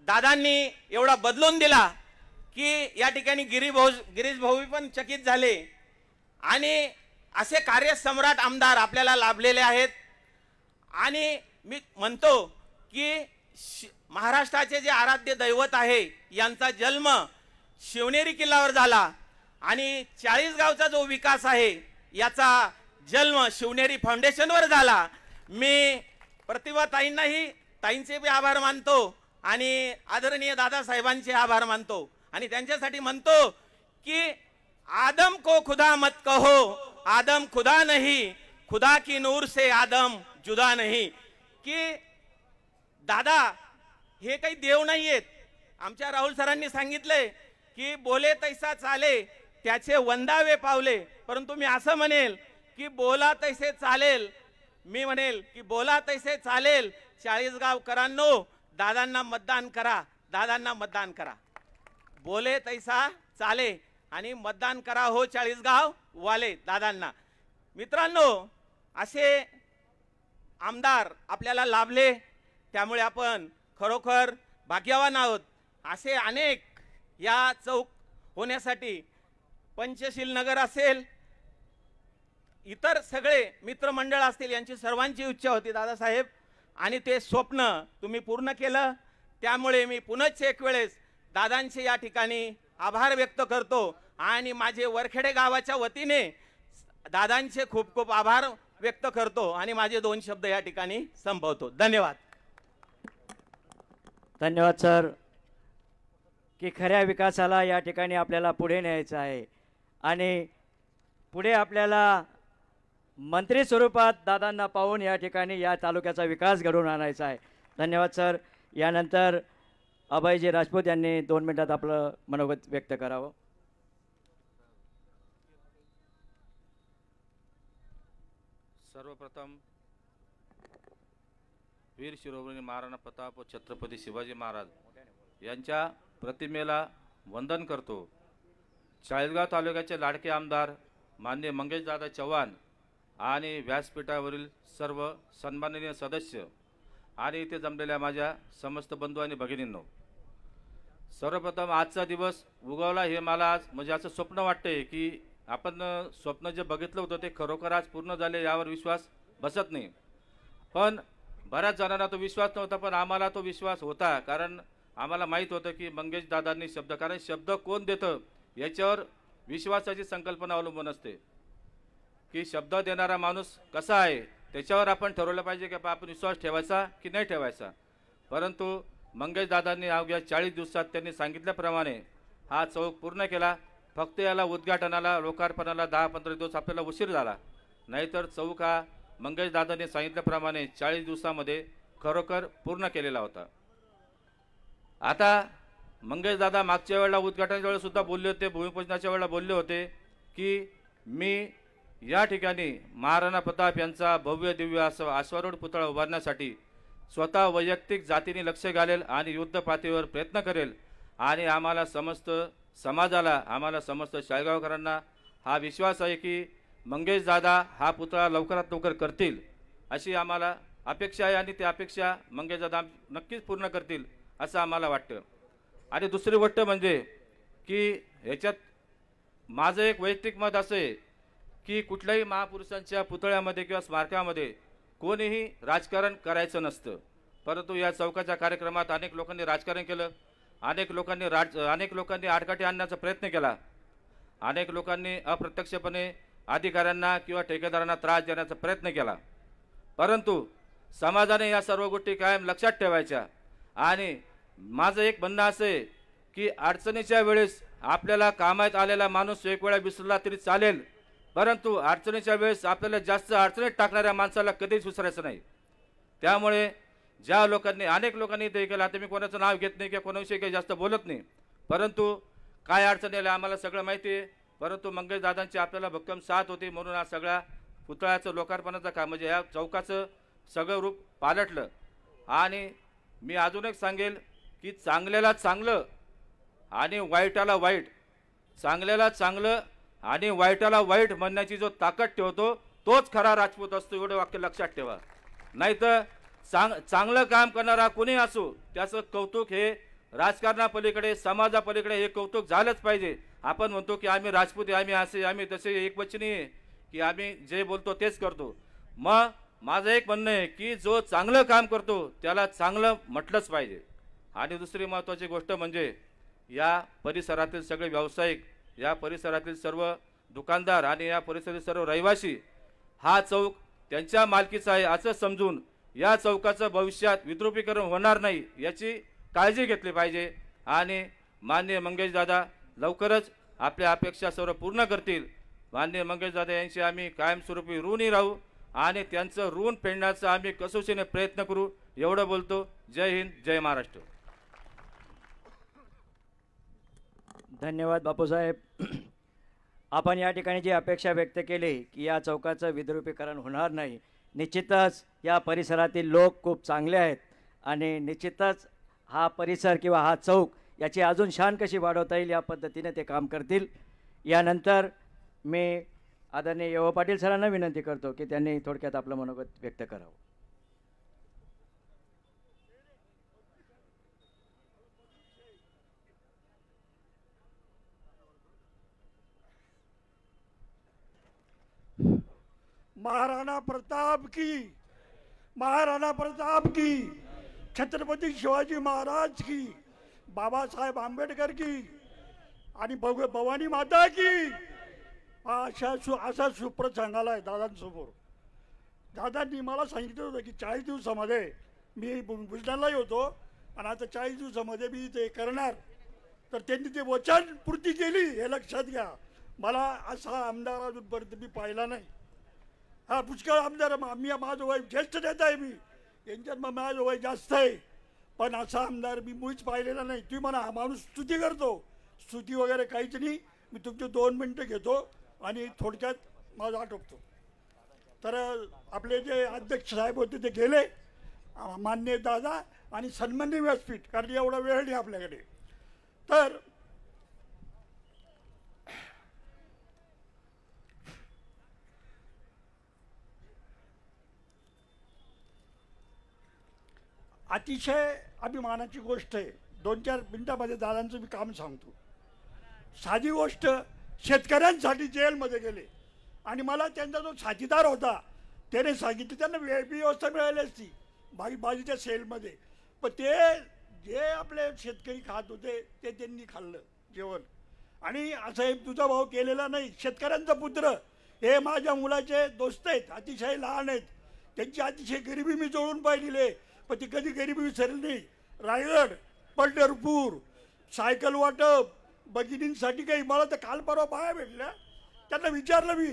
दादांनी एवढा बदलून दिला की या ठिकाणी गिरीश भाऊ पण चकित झाले. आणि असे कार्यसम्राट आमदार आपल्याला लाभलेले आहेत. आणि मी म्हणतो की महाराष्ट्राचे जे आराध्य दैवत आहे यांचा जन्म शिवनेरी किल्ल्यावर झाला आणि 40 गावचा जो विकास आहे याचा जन्म शिवनेरी फाउंडेशनवर झाला. मी प्रतिभा ताईंनाही, ताईंचे बी आभार मानतो आणि आदरणीय दादासाहेबांचे आभार मानतो. आणि त्यांच्यासाठी म्हणतो की आदम को खुदा मत कहो, आदम खुदा नहीं, खुदा की नूर से आदम जुदा नहीं. की दादा हे काही देव नाहीयेत. आमच्या राहुल सरांनी सांगितले की बोले तैसा चाले त्याचे वंदावे पावले. परंतु मी असं म्हणेल की बोला तैसे चालेल, मी म्हणेल की बोला तैसे चालेल. 40 गावकरांनो दादांना मतदान करा, दादांना मतदान करा. बोले तैसा चाले आणि मतदान करा हो 40 गाव वाले दादांना. मित्रांनो असे आमदार आपल्याला लाभले त्यामुळे आपण खरोखर भाग्यवान आहोत. असे अनेक या चौक होण्यासाठी पंचशील नगर असेल, इतर सगळे मित्रमंडळ असतील, यांची सर्वांची इच्छा होती दादासाहेब आणि ते स्वप्न तुम्ही पूर्ण केलं. त्यामुळे मी पुनश्च एक वेळेस दादांचे या ठिकाणी आभार व्यक्त करतो आणि माझे वरखेडे गावाच्या वतीने दादांचे खूप खूप आभार व्यक्त करतो आणि माझे 2 शब्द या ठिकाणी संपवतो. धन्यवाद. धन्यवाद सर. की खऱ्या विकासाला या ठिकाणी आपल्याला पुढे न्यायचं आहे आणि पुढे आपल्याला मंत्री स्वरूपात दादांना पाहून या ठिकाणी या तालुक्याचा विकास घडवून आणायचा आहे. धन्यवाद सर. यानंतर अभयजी राजपूत यांनी 2 मिनिटात आपलं मनोगत व्यक्त करावं. सर्वप्रथम वीर शिरोमणी महाराणा प्रताप व छत्रपती शिवाजी महाराज यांच्या प्रतिमेला वंदन करतो. चाळीसगाव तालुक्याचे लाडके आमदार माननीय मंगेशदादा चव्हाण आणि व्यासपीठावरील सर्व सन्माननीय सदस्य आणि इथे जमलेल्या माझ्या समस्त बंधू आणि भगिनींनो, सर्वप्रथम आजचा दिवस उगवला हे मला आज म्हणजे असं स्वप्न वाटते की आपण स्वप्न जे बघितलं होतं ते खरोखर आज पूर्ण झाले यावर विश्वास बसत नाही. पण बऱ्याच जणांना तो विश्वास नव्हता, पण आम्हाला तो विश्वास होता. कारण आम्हाला माहीत होतं की मंगेश दादांनी शब्द, कारण शब्द कोण देतं याच्यावर विश्वासाची संकल्पना अवलंबून असते की शब्द देणारा माणूस कसा आहे त्याच्यावर आपण ठरवलं पाहिजे की आपण विश्वास ठेवायचा की नाही ठेवायचा. परंतु मंगेश दादांनी अवघ्या 40 दिवसात त्यांनी सांगितल्याप्रमाणे हा चौक पूर्ण केला. फक्त याला उद्घाटनाला, लोकार्पणाला 10-15 दिवस आपल्याला उशीर झाला, नाहीतर चौक हा मंगेश दादांनी सांगितल्याप्रमाणे 40 दिवसामध्ये खरोखर पूर्ण केलेला होता. आता मंगेश दादा मागच्या वेळेला उद्घाटनाच्या वेळेस सुद्धा बोलले होते, भूमिपूजनाच्या वेळेला बोलले होते की मी या ठिकाणी महाराणा प्रताप यांचा भव्य दिव्य असं अश्वारूढ पुतळा उभारण्यासाठी स्वतः वैयक्तिक जातीने लक्ष घालेल आणि युद्ध पातळीवर प्रयत्न करेल आणि आम्हाला समस्त समाजाला, आम्हाला समस्त शाळगावकरांना हा विश्वास आहे की मंगेश दादा हा पुतळा लवकरात लवकर करतील अशी आम्हाला अपेक्षा आहे आणि ती अपेक्षा मंगेश दादा नक्कीच पूर्ण करतील असं आम्हाला वाटतं. आणि दुसरी गोष्ट म्हणजे की ह्याच्यात माझं एक वैयक्तिक मत असं आहे की कुठल्याही महापुरुषांच्या पुतळ्यामध्ये किंवा स्मारकामध्ये कोणीही राजकारण करायचं नसतं. परंतु या चौकाच्या कार्यक्रमात अनेक लोकांनी राजकारण केलं, अनेक लोकांनी आडकाठी आणण्याचा प्रयत्न केला, अनेक लोकांनी अप्रत्यक्षपणे अधिकाऱ्यांना किंवा ठेकेदारांना त्रास देण्याचा प्रयत्न केला. परंतु समाजाने या सर्व गोष्टी कायम लक्षात ठेवायच्या. आणि माझं एक म्हणणं असं आहे की अडचणीच्या वेळेस आपल्याला कामात आलेला माणूस एक वेळा विसरला तरी चालेल, परंतु अडचणीच्या वेळेस आपल्याला जास्त अडचणीत टाकणाऱ्या माणसाला कधीच विसरायचं नाही. त्यामुळे ज्या लोकांनी, अनेक लोकांनी ते केलं, आता मी कोणाचं नाव घेत नाही किंवा कोणाविषयी काही जास्त बोलत नाही, परंतु काय अडचणी आल्या आम्हाला सगळं माहिती आहे. परंतु मंगेश दादांची आपल्याला भक्कम साथ होती म्हणून हा सगळ्या पुतळ्याचं लोकार्पणाचं काम म्हणजे या चौकाचं सगळं रूप पालटलं. आणि मी अजून एक सांगेल की चांगल्याला चांगलं आणि वाईटाला वाईट, चांगल्याला चांगलं आणि वाईटाला वाईट म्हणण्याची जो ताकद ठेवतो तोच खरा राजपूत असतो, एवढं वाक्य लक्षात ठेवा. नाहीतर चांगलं काम करणारा कोणी असो त्याचं कौतुक हे राजकारणापलीकडे, समाजापलीकडे हे कौतुक झालंच पाहिजे. आपण म्हणतो की आम्ही राजपूत आहे, आम्ही असे, आम्ही तसे, एकवचनी आहे की आम्ही जे बोलतो तेच करतो. मग माझं एक म्हणणं आहे की जो चांगलं काम करतो त्याला चांगलं म्हटलंच पाहिजे. आणि दुसरी महत्त्वाची गोष्ट म्हणजे या परिसरातील सगळे व्यावसायिक, या परिसरातील सर्व दुकानदार आणि या परिसरातील सर्व रहिवासी हा चौक त्यांच्या मालकीचा आहे असं समजून या चौकाचं भविष्यात विद्रुपीकरण होणार नाही याची काळजी घेतली पाहिजे. आणि माननीय मंगेश दादा लवकरच आपल्या अपेक्षा सर्व पूर्ण करतील. माननीय मंगेश दादा यांची आम्ही कायमस्वरूपी ऋणी राहू आणि त्यांचं ऋण फेडण्याचा आम्ही कसोशीने प्रयत्न करू, एवढं बोलतो. जय हिंद, जय महाराष्ट्र. धन्यवाद बापूसाहेब. आपण या ठिकाणी जी अपेक्षा व्यक्त केली की या चौकाचं विद्रुपीकरण होणार नाही, निश्चितच या परिसरातील लोक खूप चांगले आहेत आणि निश्चितच हा परिसर किंवा हा चौक याची अजून शान कशी वाढवता येईल या पद्धतीने ते काम करतील. यानंतर मी आदरणीय येवो पाटील सरांना विनंती करतो की त्यांनी थोडक्यात आपलं मनोगत व्यक्त करावं. महाराणा प्रताप की, महाराणा प्रताप की, छत्रपती शिवाजी महाराज की, बाबासाहेब आंबेडकर की आणि भवानी माता की. असा सुप्रसंग आलाय दादांसमोर. दादांनी मला सांगितलं होतं की 40 दिवसामध्ये मी बुलढाण्यालाही होतो आणि आता 40 दिवसामध्ये मी ते करणार. तर त्यांनी ते वचन पूर्ती केली हे लक्षात घ्या. मला असा आमदार अजूनपर्यंत मी पाहिला नाही. हा पुष्कळ आमदार, मी माझं वय ज्येष्ठ नेता आहे, मी यांच्यात मग माझं वय जास्त आहे, पण असा आमदार मी मुळीच पाहिलेला नाही. तुम्ही म्हणा हा माणूस स्तुती करतो, स्तुती वगैरे काहीच नाही. मी तुमचे 2 मिनटं घेतो आणि थोडक्यात माझं आटोपतो. तर आपले जे अध्यक्ष साहेब होते ते गेले, मान्य दादा आणि सन्मान्य व्यासपीठ, कारण एवढा वेळ नाही आपल्याकडे. तर अतिशय अभिमानाची गोष्ट आहे. 2-4 मिनिटामध्ये दादांचं मी काम सांगतो. साधी गोष्ट, शेतकऱ्यांसाठी जेलमध्ये गेले आणि मला त्यांचा जो साथीदार होता त्याने सांगितलं त्यांना VIP व्यवस्था मिळाली असती बाजूच्या सेलमध्ये, पण ते जे आपले शेतकरी खात होते ते त्यांनी खाल्लं जेवण. आणि असं तुझा भाऊ केलेला नाही. शेतकऱ्यांचा पुत्र हे माझ्या मुलाचे दोस्त आहेत, अतिशय लहान आहेत, त्यांची अतिशय गरिबी मी जोडून पाहिलेली, पण ती कधी गरिबी विसरली नाही. रायगड, पंढरपूर, सायकल वाटप, भगिनींसाठी काही. मला तर काल परवा बाया भेटल्या, त्यांना विचारलं मी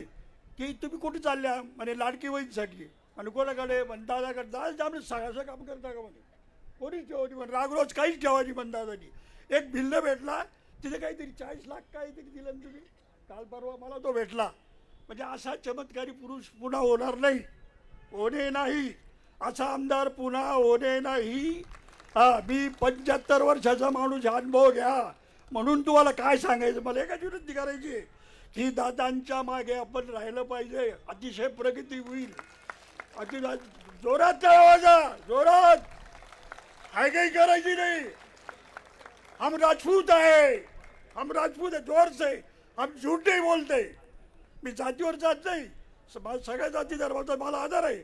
की तुम्ही कुठे चालल्या, म्हणे लाडकी बहीणसाठी. आणि कोणाकडे? म्हण दादाकडे. दादा आम्ही सगळ्याचं काम करता का? म्हणे कोणीच ठेवायची, म्हणे रागरोज काहीच ठेवायची. पण दादानी एक भिल्ल भेटला, तिथे काहीतरी 40 लाख काहीतरी दिलं तुम्ही काल परवा, मला तो भेटला. म्हणजे असा चमत्कारी पुरुष पुन्हा होणार नाही, होणे नाही. असा आमदार पुन्हा होणे नाही. मी 75 वर्षाचा माणूस, अनुभव घ्या. म्हणून तुम्हाला काय सांगायचं, मला एकाच विनंती करायची की दादांच्या मागे आपण राहिलं पाहिजे. अतिशय प्रगती होईल. अतिशय जोरात आवाजा, जोरात. काय काही करायची नाही. हम राजपूत आहे, हम राजपूत आहे, जोर से. हम झूठ नाही बोलते. मी जातीवर जात नाही, सगळ्या जाती धर्माचा मला आधार आहे,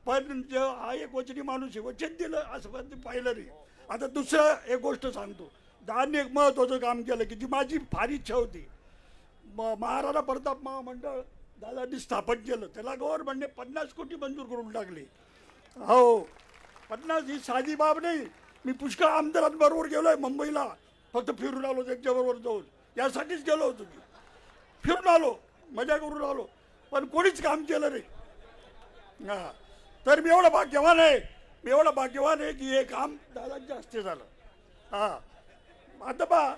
पण हा एक वचनी माणूस आहे, वचन दिलं असं पण पाहिलं नाही. आता दुसरं एक गोष्ट सांगतो. दादांनी एक महत्त्वाचं काम केलं की जी माझी फार इच्छा होती. महाराणा प्रताप महामंडळ दादांनी स्थापन केलं, त्याला गव्हर्नमेंटने 50 कोटी मंजूर करून टाकले. हो 50 ही साधी बाब नाही. मी पुष्कळ आमदारांबरोबर गेलोय मुंबईला, फक्त फिरून आलो त्यांच्याबरोबर जाऊन, यासाठीच गेलो होतो मी. फिरून आलो, मजा करून आलो, पण कोणीच काम केलं नाही. हां, तर मी एवढा भाग्यवान आहे की हे काम दादांच्या हस्ते झालं. हां, आता बा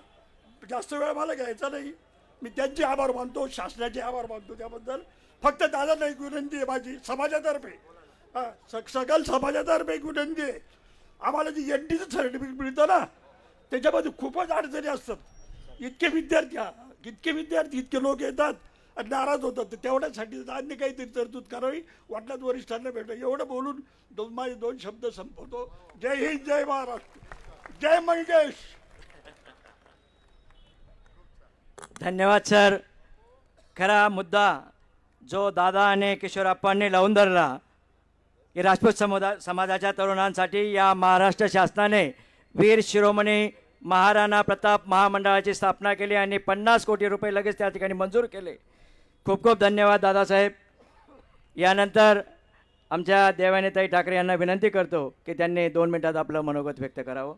जास्त वेळ मला घ्यायचा नाही. मी त्यांचे आभार मानतो, शासनाचे आभार मानतो त्याबद्दल. फक्त दादांना एक विनंती आहे माझी समाजातर्फे, सकल समाजातर्फे एक विनंती आहे. आम्हाला जी NTचं सर्टिफिकेट मिळतं ना, त्याच्यामध्ये खूपच अडचणी असतात. इतके विद्यार्थी इतके लोक येतात आणि नाराज होतात. तर तेवढ्यासाठी दादांनी काहीतरी तरतूद करावी, वाटल्यात वरिष्ठांना भेटा. एवढं बोलून माझे 2 शब्द संपवतो. जय हिंद, जय महाराष्ट्र, जय मंगेश. धन्यवाद सर. खरा मुद्दा जो दादा आणि किशोरप्पांनी लावून धरला की राजपूत समाजाच्या तरुणांसाठी या महाराष्ट्र शासनाने वीर शिरोमणी महाराणा प्रताप महामंडळाची स्थापना केली आणि 50 कोटी रुपये लगेच त्या ठिकाणी मंजूर केले. खूप खूप धन्यवाद दादासाहेब. यानंतर आमच्या देवानीताई ठाकरे यांना विनंती करतो की त्यांनी 2 मिनिटात आपलं मनोगत व्यक्त करावं.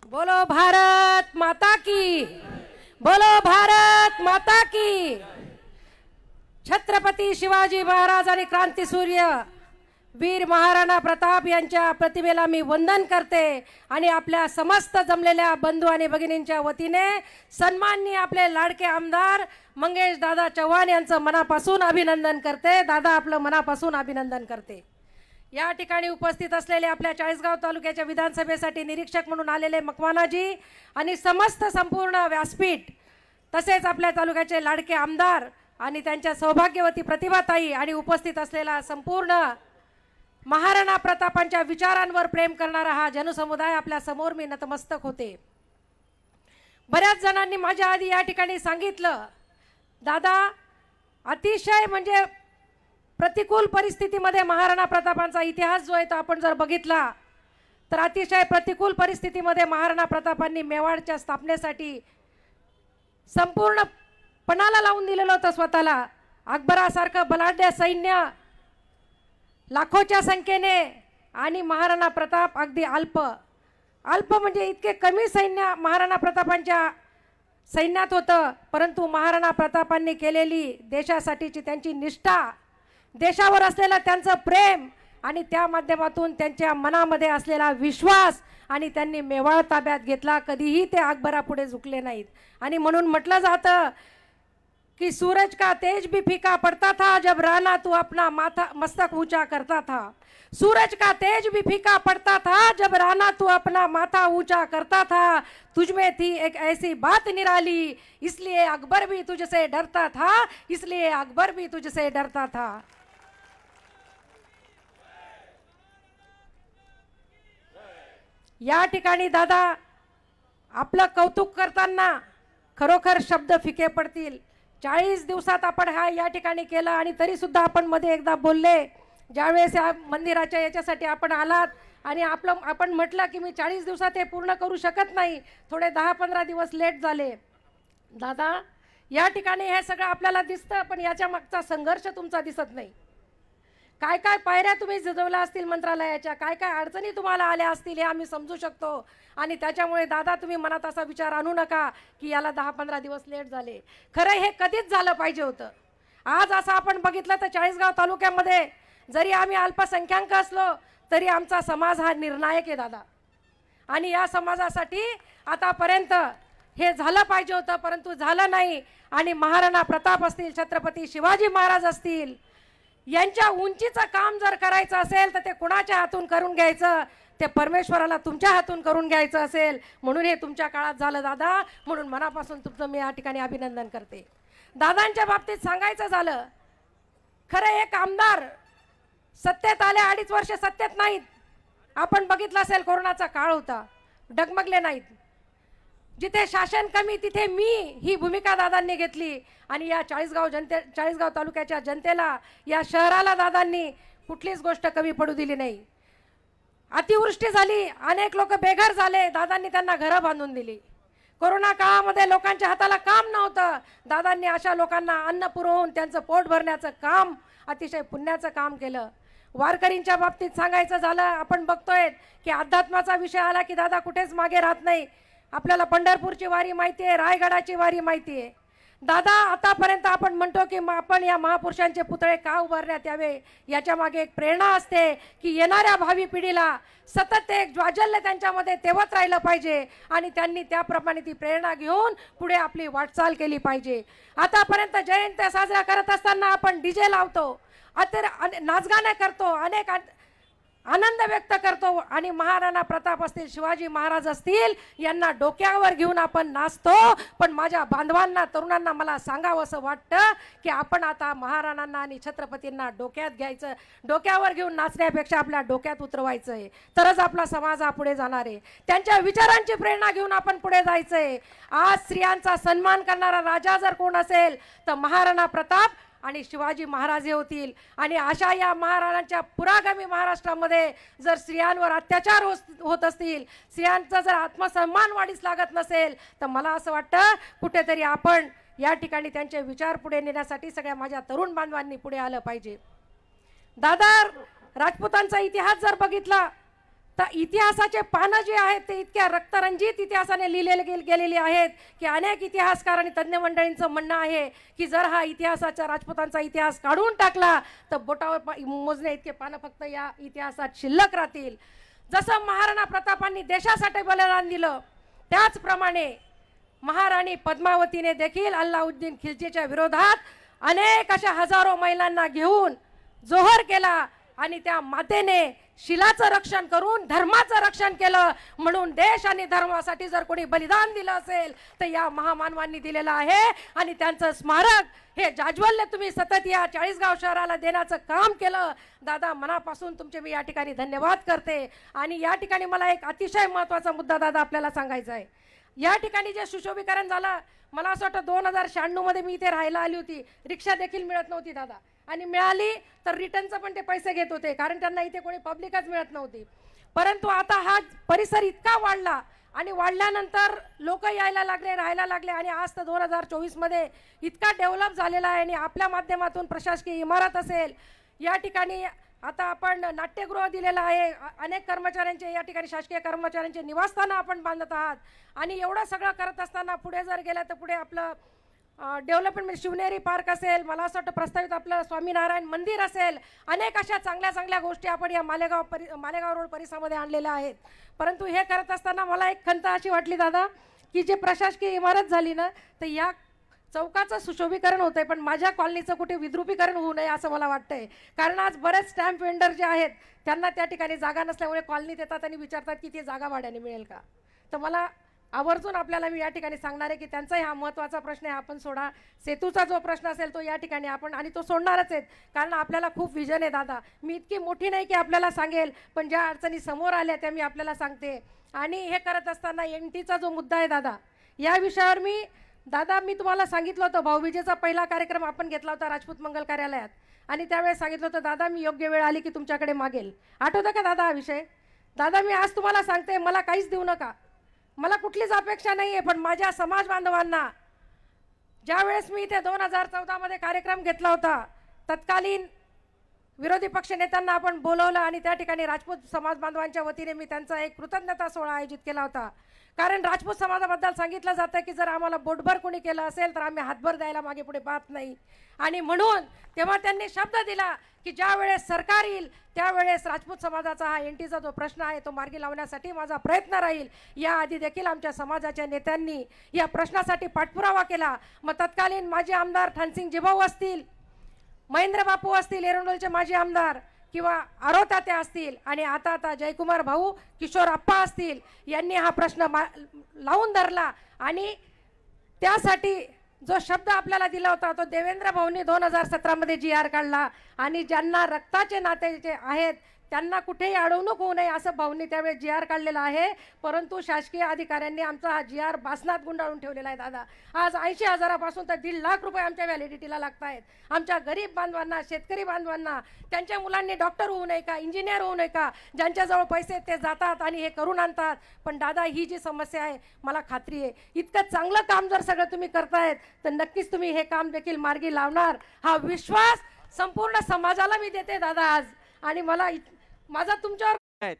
बोलो भारत माता की, बोलो भारत माता की. छत्रपती शिवाजी महाराज आणि क्रांतीसूर्य वीर महाराणा प्रताप यांच्या प्रतिमेला मी वंदन करते आणि आपल्या समस्त जमलेल्या बंधू आणि भगिनींच्या वतीने सन्माननीय आपले लाडके आमदार मंगेश दादा चव्हाण यांचं मनापासून अभिनंदन करते. दादा आपलं मनापासून अभिनंदन करते. या ठिकाणी उपस्थित असलेले आपल्या चाळीसगाव तालुक्याच्या विधानसभेसाठी निरीक्षक म्हणून आलेले मकवानाजी आणि समस्त संपूर्ण व्यासपीठ, तसेच आपल्या तालुक्याचे लाडके आमदार आणि त्यांच्या सौभाग्यवती प्रतिभाताई आणि उपस्थित असलेला संपूर्ण महाराणा प्रतापांच्या विचारांवर प्रेम करणारा हा जनसमुदाय आपल्या समोर मी नतमस्तक होते. बऱ्याच जणांनी माझ्या आधी या ठिकाणी सांगितलं, दादा अतिशय म्हणजे प्रतिकूल परिस्थितीमध्ये महाराणा प्रतापांचा इतिहास जो आहे तो आपण जर बघितला तर अतिशय प्रतिकूल परिस्थितीमध्ये महाराणा प्रतापांनी मेवाडच्या स्थापनेसाठी संपूर्ण पणाला लावून दिलेलं होतं स्वतःला. अकबरासारखं बलाढ्य सैन्य लाखोच्या संख्येने आणि महाराणा प्रताप अगदी अल्प म्हणजे इतके कमी सैन्य महाराणा प्रतापांच्या सैन्यात होतं, परंतु महाराणा प्रतापांनी केलेली देशासाठीची त्यांची निष्ठा, देशावर असलेलं त्यांचं प्रेम आणि त्या माध्यमातून त्यांच्या मनामध्ये असलेला विश्वास आणि त्यांनी मेवाड ताब्यात घेतला. कधीही ते अकबरापुढे झुकले नाहीत. आणि म्हणून म्हटलं जातं कि सूरज का तेज भी फीका पड़ता था जब राणा तू अपना माथा मस्तक ऊंचा करता था. सूरज का तेज भी फीका पड़ता था जब राणा तू अपना माथा ऊंचा करता था. तुझमें थी एक ऐसी बात निराली, इसलिए अकबर भी तुझसे डरता था, इसलिए अकबर भी तुझसे डरता था. या ठिकाणी दादा आपलं कौतुक करताना खरोखर शब्द फिके पडतील. 40 दिवसात आपण हा या ठिकाणी केलं आणि तरी सुद्धा आपण मध्ये एकदा बोलले, ज्यावेळेस या मंदिराच्या याच्यासाठी आपण आलात आणि आपण म्हटलं की मी 40 दिवसात हे पूर्ण करू शकत नाही, थोडे 10-15 दिवस लेट झाले. दादा या ठिकाणी हे सगळं आपल्याला दिसतं, पण याच्या मागचा संघर्ष तुमचा दिसत नाही. काय काय पायऱ्या तुम्ही झुजवल्या असतील मंत्रालयाच्या, काय काय अडचणी तुम्हाला आल्या असतील हे आम्ही समजू शकतो. आणि त्याच्यामुळे दादा तुम्ही मनात असा विचार आणू नका की याला 10-15 दिवस लेट झाले. खरं हे कधीच झालं पाहिजे होतं. आज असं आपण बघितलं तर चाळीसगाव तालुक्यामध्ये जरी आम्ही अल्पसंख्याक असलो तरी आमचा समाज हा निर्णायक आहे दादा. आणि या समाजासाठी आतापर्यंत हे झालं पाहिजे होतं, परंतु झालं नाही. आणि महाराणा प्रताप असतील, छत्रपती शिवाजी महाराज असतील, यांच्या उंचीचं काम जर करायचं असेल तर ते कुणाच्या हातून करून घ्यायचं, ते परमेश्वराला तुमच्या हातून करून घ्यायचं असेल. म्हणून हे तुमच्या काळात झालं दादा. म्हणून मनापासून तुमचं मी या ठिकाणी अभिनंदन करते. दादांच्या बाबतीत सांगायचं झालं, खरं एक आमदार सत्तेत आले 2.5 वर्ष सत्तेत नाहीत. आपण बघितलं असेल कोरोनाचा काळ होता, डगमगले नाहीत. जिथे शासन कमी तिथे मी ही भूमिका दादांनी घेतली. आणि या चाळीसगाव तालुक्याच्या जनतेला, या शहराला दादांनी कुठलीच गोष्ट कमी पडू दिली नाही. अतिवृष्टी झाली, अनेक लोक बेघर झाले, दादांनी त्यांना घरं बांधून दिली. कोरोना काळामध्ये लोकांच्या हाताला काम नव्हतं, दादांनी अशा लोकांना अन्न पुरवून त्यांचं पोट भरण्याचं काम, अतिशय पुण्याचं काम केलं. वारकरींच्या बाबतीत सांगायचं झालं, आपण बघतोय की अध्यात्माचा विषय आला की दादा कुठेच मागे राहत नाही. आपल्याला पंढरपूरची वारी माहिती आहे, रायगडाची वारी माहिती आहे. दादा आतापर्यंत आपण म्हणतो की आपण या महापुरुषांचे पुतळे का उभारण्यात यावे, याच्या मागे एक प्रेरणा असते की येणाऱ्या भावी पिढीला सतत एक ज्वाजल्य त्यांच्यामध्ये तेवत राहिलं पाहिजे आणि त्यांनी त्याप्रमाणे ती प्रेरणा घेऊन पुढे आपली वाटचाल केली पाहिजे. आतापर्यंत जयंत्या साजरा करत असताना आपण डीजे लावतो, नाचगाणे करतो, अनेक आनंद व्यक्त करतो आणि महाराणा प्रताप असतील, शिवाजी महाराज असतील, यांना डोक्यावर घेऊन आपण नाचतो. पण माझ्या बांधवांना, तरुणांना मला सांगावं असं वाटतं की आपण आता महाराणांना आणि छत्रपतींना डोक्यात घ्यायचं, डोक्यावर घेऊन नाचण्यापेक्षा आपल्या डोक्यात उतरवायचं आहे, तरच आपला समाज हा पुढे जाणार आहे. त्यांच्या विचारांची प्रेरणा घेऊन आपण पुढे जायचं आहे. आज स्त्रियांचा सन्मान करणारा राजा जर कोण असेल तर महाराणा प्रताप आणि शिवाजी महाराज हे होतील. आणि अशा या महाराजांच्या पुरागामी महाराष्ट्रामध्ये जर स्त्रियांवर अत्याचार होत असतील, स्त्रियांचा जर आत्मसन्मान वाढीस लागत नसेल, तर मला असं वाटतं कुठेतरी आपण या ठिकाणी त्यांचे विचार पुढे नेण्यासाठी सगळ्या माझ्या तरुण बांधवांनी पुढे आलं पाहिजे. दादा राजपूतांचा इतिहास जर बघितला तर इतिहासाचे पानं जे आहेत ते इतक्या रक्तरंजित इतिहासाने लिहिलेले गेलेले आहेत की अनेक इतिहासकार आणि तज्ज्ञ मंडळींचं म्हणणं आहे की जर हा इतिहासाचा, राजपूतांचा इतिहास काढून टाकला तर बोटावर मोजणे इतके पानं फक्त या इतिहासात शिल्लक राहतील. जसं महाराणा प्रतापांनी देशासाठी बलिदान दिलं, त्याचप्रमाणे महाराणी पद्मावतीने देखील अल्लाउद्दीन खिलजीच्या विरोधात अनेक अशा हजारो महिलांना घेऊन जोहर केला आणि त्या मातेने शिलाचं रक्षण करून धर्माचं रक्षण केलं. म्हणून देश आणि धर्मासाठी जर कोणी बलिदान दिलं असेल तर या महामानवांनी दिलेलं आहे आणि त्यांचं स्मारक हे जाज्वल्य तुम्ही सतत या चाळीसगाव शहराला देण्याचं काम केलं. दादा मनापासून तुमचे मी या ठिकाणी धन्यवाद करते. आणि या ठिकाणी मला एक अतिशय महत्त्वाचा मुद्दा दादा आपल्याला सांगायचा आहे. या ठिकाणी जे सुशोभीकरण झालं, मला असं वाटतं 2096 मध्ये मी इथे राहायला आली होती, रिक्षा देखील मिळत नव्हती दादा, आणि मिळाली तर रिटर्नचं पण ते पैसे घेत होते कारण त्यांना इथे कोणी पब्लिकच मिळत नव्हती. परंतु आता हा परिसर इतका वाढला आणि वाढल्यानंतर लोक यायला लागले, राहायला लागले आणि आज तर 2024 मध्ये इतका डेव्हलप झालेला आहे. आणि आपल्या माध्यमातून प्रशासकीय इमारत असेल, या ठिकाणी आता आपण नाट्यगृह दिलेलं आहे, अनेक कर्मचाऱ्यांचे या ठिकाणी शासकीय कर्मचाऱ्यांचे निवासस्थानं आपण बांधत आहात. आणि एवढं सगळं करत असताना पुढे जर गेलं तर पुढे आपलं डेव्हलपमेंट शिवनेरी पार्क असेल, मला असं वाटतं प्रस्तावित आपलं स्वामीनारायण मंदिर असेल, अनेक अशा चांगल्या चांगल्या गोष्टी आपण या मालेगाव रोड परिसरामध्ये आणलेल्या आहेत. परंतु हे करत असताना मला एक खंत अशी वाटली दादा की जे प्रशासकीय इमारत झाली ना, तर या चौकाचं सुशोभीकरण होतंय पण माझ्या कॉलनीचं कुठे विद्रुपीकरण होऊ नये असं मला वाटतंय. कारण आज बरेच स्टॅम्प वेंडर जे आहेत त्यांना त्या ठिकाणी जागा नसल्यामुळे कॉलनीत येतात आणि विचारतात की ती जागा भाड्याने मिळेल का. तर मला आवर्जून आपल्याला मी या ठिकाणी सांगणार आहे की त्यांचाही हा महत्त्वाचा प्रश्न आहे, आपण सोडा. सेतूचा जो प्रश्न असेल तो या ठिकाणी आपण, आणि तो सोडणारच आहेत कारण आपल्याला खूप विजन आहे दादा. मी इतकी मोठी नाही की आपल्याला सांगेल, पण ज्या अडचणी समोर आल्या त्या मी आपल्याला सांगते. आणि हे करत असताना एनटीचा जो मुद्दा आहे दादा, या विषयावर मी तुम्हाला सांगितलं होतं, भाऊबीजेचा पहिला कार्यक्रम आपण घेतला होता राजपूत मंगल कार्यालयात, आणि त्यावेळेस सांगितलं होतं दादा मी योग्य वेळ आली की तुमच्याकडे मागेल. आठवतं का दादा हा विषय? दादा मी आज तुम्हाला सांगते, मला काहीच देऊ नका, मला कुठलीच अपेक्षा नाही आहे, पण माझ्या समाज बांधवांना ज्यावेळेस मी इथे 2014 मध्ये कार्यक्रम घेतला होता, तत्कालीन विरोधी पक्ष नेत्यांना आपण बोलवलं आणि त्या ठिकाणी राजपूत समाज बांधवांच्या वतीने मी त्यांचा एक कृतज्ञता सोहळा आयोजित केला होता. कारण राजपूत समाजाबद्दल सांगितलं जातं की जर आम्हाला बोटभर कोणी केलं असेल तर आम्ही हातभर द्यायला मागे पुढे पाहत नाही. आणि म्हणून तेव्हा त्यांनी शब्द दिला की ज्या वेळेस सरकार येईल त्यावेळेस राजपूत समाजाचा हा एनटीचा जो प्रश्न आहे तो मार्गी लावण्यासाठी माझा प्रयत्न राहील. याआधी देखील आमच्या समाजाच्या नेत्यांनी या प्रश्नासाठी पाठपुरावा केला. मग तत्कालीन माजी आमदार ठाणसिंग जिभाऊ असतील, महेंद्र बापू असतील एरंडोलचे माजी आमदार, किंवा आरोतात्या असतील, आणि आता जयकुमार भाऊ, किशोर अप्पा असतील, यांनी हा प्रश्न लावून धरला. आणि त्यासाठी जो शब्द आपल्याला दिला होता तो देवेंद्र भाऊंनी 2017 मध्ये GR काढला. आणि ज्यांना रक्ताचे नाते जे आहेत त्यांना कुठेही अडवणूक होऊ नये असं भाऊंनी त्यावेळेस जी आर काढलेला आहे. परंतु शासकीय अधिकाऱ्यांनी आमचा हा जी आर भासनात गुंडाळून ठेवलेला आहे दादा. आज 80,000पासून तर 1.5 लाख रुपये आमच्या व्हॅलिडिटीला लागत आहेत. आमच्या गरीब बांधवांना, शेतकरी बांधवांना, त्यांच्या मुलांनी डॉक्टर होऊ नये का, इंजिनियर होऊ नये का, ज्यांच्याजवळ पैसे ते जातात आणि हे करून आणतात. पण दादा ही जी समस्या आहे मला खात्री आहे इतकं चांगलं काम जर सगळं तुम्ही करतायत तर नक्कीच तुम्ही हे काम देखील मार्गी लावणार हा विश्वास संपूर्ण समाजाला मी देते दादा आज. आणि मला माझा तुमच्यावर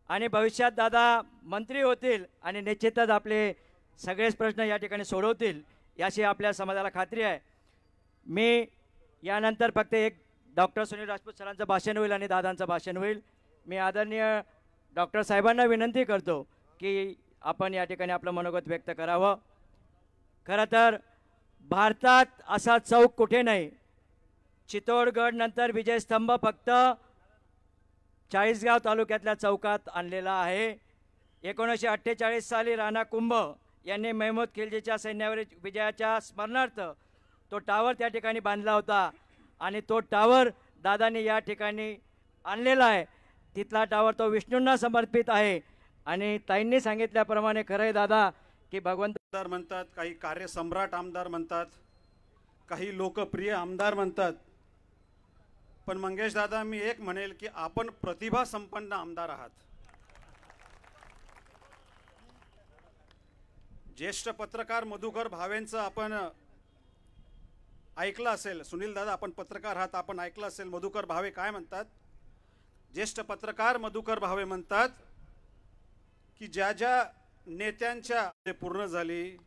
आणि भविष्यात दादा मंत्री होतील आणि निश्चितच आपले सगळेच प्रश्न या ठिकाणी सोडवतील याची आपल्या समाजाला खात्री आहे. मी यानंतर फक्त एक डॉक्टर सुनील राजपूत सरांचं भाषण होईल आणि दादांचं भाषण होईल. मी आदरणीय डॉक्टर साहेबांना विनंती करतो की आपण या ठिकाणी आपलं मनोगत व्यक्त करावं. खरं तर भारतात असा चौक कुठे नाही. चित्तोडगड नंतर विजयस्तंभ फक्त चाळीसगाव तालुक्यातल्या चौकात आणलेला आहे. 1948 साली राणा कुंभ यांनी महमूद खिलजीच्या सैन्यावरील विजयाच्या स्मरणार्थ तो टावर त्या ठिकाणी बांधला होता आणि तो टावर दादांनी या ठिकाणी आणलेला आहे. तिथला टावर तो विष्णूंना समर्पित आहे. आणि ताईंनी सांगितल्याप्रमाणे खरं आहे दादा की भगवंत आमदार म्हणतात, काही कार्यसम्राट आमदार म्हणतात, काही लोकप्रिय आमदार म्हणतात. पण मंगेश दादा मी एक म्हणेल की आपण प्रतिभा संपन्न आमदार आहात. ज्येष्ठ पत्रकार मधुकर भावेंचं आपण ऐकलं असेल. सुनील दादा आपण पत्रकार आहात, आपण ऐकलं असेल मधुकर भावे काय म्हणतात. ज्येष्ठ पत्रकार मधुकर भावे म्हणतात की ज्या ज्या नेत्यांच्या पूर्ण झाली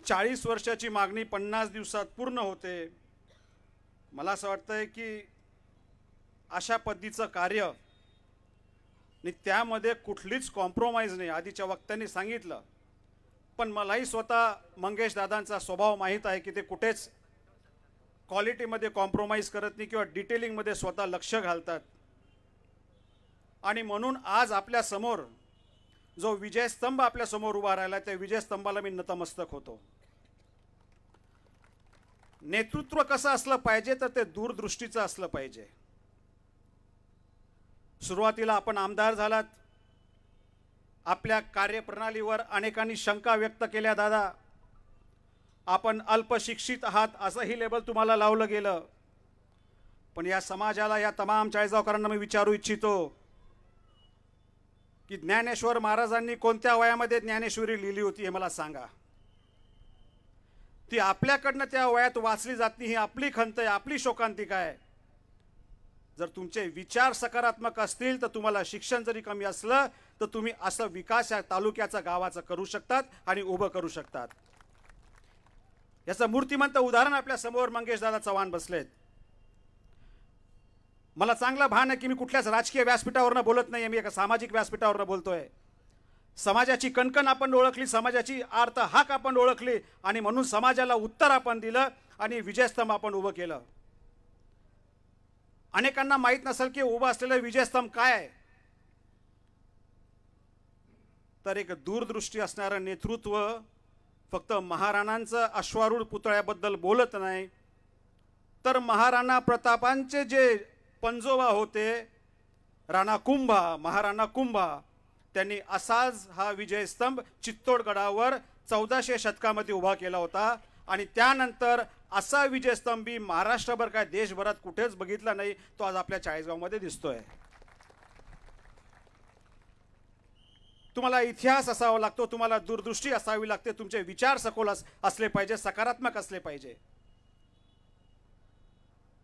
40 वर्षाची मागणी 50 दिवसात पूर्ण होते. मला असं वाटतंय की अशा पद्धतीचं कार्य आणि त्यामध्ये कुठलीच कॉम्प्रोमाइज नाही. आधीच्या वक्त्यांनी सांगितलं. पण मलाही स्वतः मंगेश दादांचा स्वभाव माहीत आहे की ते कुठेच क्वालिटीमध्ये कॉम्प्रोमाइज करत नाही किंवा डिटेलिंगमध्ये स्वतः लक्ष घालतात. आणि म्हणून आज आपल्या समोर जो विजयस्तंभ आपल्या समोर उभा राहिला त्या विजयस्तंभाला मी नतमस्तक होतो. नेतृत्व कसं असलं पाहिजे तर ते दूरदृष्टीचं असलं पाहिजे. सुरुवातीला आपण आमदार झालात, आपल्या कार्यप्रणालीवर अनेकांनी शंका व्यक्त केल्या. दादा आपण अल्पशिक्षित आहात असंही लेबल तुम्हाला लावलं गेलं. पण या समाजाला, या तमाम चाळीसगावकरांना मी विचारू इच्छितो की ज्ञानेश्वर महाराजांनी कोणत्या वयामध्ये ज्ञानेश्वरी लिहिली होती हे मला सांगा. ती आपल्याकडनं त्या वयात वाचली जात नाही ही आपली खंत आहे, आपली शोकांतिका आहे. जर तुमचे विचार सकारात्मक असतील तर तुम्हाला शिक्षण जरी कमी असलं तर तुम्ही असं विकास या तालुक्याचा, गावाचा करू शकतात आणि उभं करू शकतात. याचं मूर्तिमंत उदाहरण आपल्या समोर मंगेश दादा चव्हाण बसलेत. मला चांगला भान आहे की मी कुठल्याच राजकीय व्यासपीठावरनं बोलत नाही, मी एका सामाजिक व्यासपीठावरनं बोलतोय. समाजाची कणकण आपण ओळखली, समाजाची आर्त हाक आपण ओळखली आणि म्हणून समाजाला उत्तर आपण दिलं आणि विजयस्तंभ आपण उभं केलं. अनेकांना माहीत नसेल की उभं असलेलं विजयस्तंभ काय आहे. तर एक दूरदृष्टी असणारं नेतृत्व फक्त महाराणांचं अश्वारूढ पुतळ्याबद्दल बोलत नाही, तर महाराणा प्रतापांचे जे पंजोबा होते राणा कुंभा, महाराणा कुंभा, त्यांनी असाच हा विजयस्तंभ चित्तोडगडावर 1400 शतकामध्ये उभा केला होता. आणि त्यानंतर असा विजयस्तंभी महाराष्ट्रभर काय देशभरात कुठेच बघितला नाही. तो आज आपल्या चाळीसगावमध्ये दिसतोय. तुम्हाला इतिहास असावा लागतो, तुम्हाला दूरदृष्टी असावी लागते, तुमचे विचार सखोल असले पाहिजे, सकारात्मक असले पाहिजे.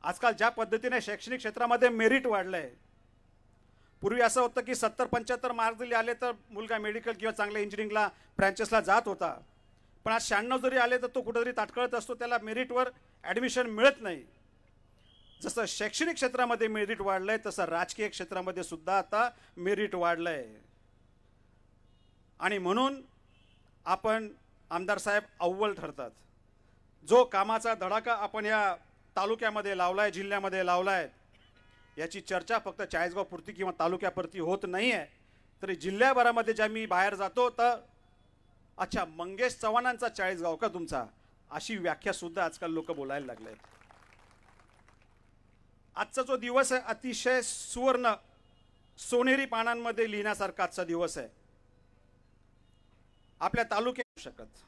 आजकाल ज्या पद्धतीने शैक्षणिक क्षेत्रामध्ये मेरिट वाढलंय, पूर्वी असं होतं की 70-75 मार्क जरी आले तर मुलगा मेडिकल किंवा चांगल्या इंजिनिअरिंगला ब्रँचेसला जात होता. पण आज 96 जरी आले तर तो कुठेतरी ताटकळत असतो, त्याला मेरिटवर ॲडमिशन मिळत नाही. जसं शैक्षणिक क्षेत्रामध्ये मेरिट वाढलंय तसं राजकीय क्षेत्रामध्ये सुद्धा आता मेरिट वाढलंय. आणि म्हणून आपण आमदार साहेब अव्वल ठरतात. जो कामाचा धडाका आपण या तालुक्यामध्ये लावलाय, जिल्ह्यामध्ये लावलाय, याची चर्चा फक्त चाळीसगावपुरती किंवा तालुक्यापुरती होत नाही आहे. तरी जिल्ह्याभरामध्ये ज्या मी बाहेर जातो तर अच्छा मंगेश चव्हाणांचा चाळीसगाव का तुमचा, अशी व्याख्या सुद्धा आजकाल लोक बोलायला लागले. आजचा जो दिवस आहे अतिशय सुवर्ण सोनेरी पानांमध्ये लिहिण्यासारखा आजचा दिवस आहे. आपल्या तालुक्यात शकत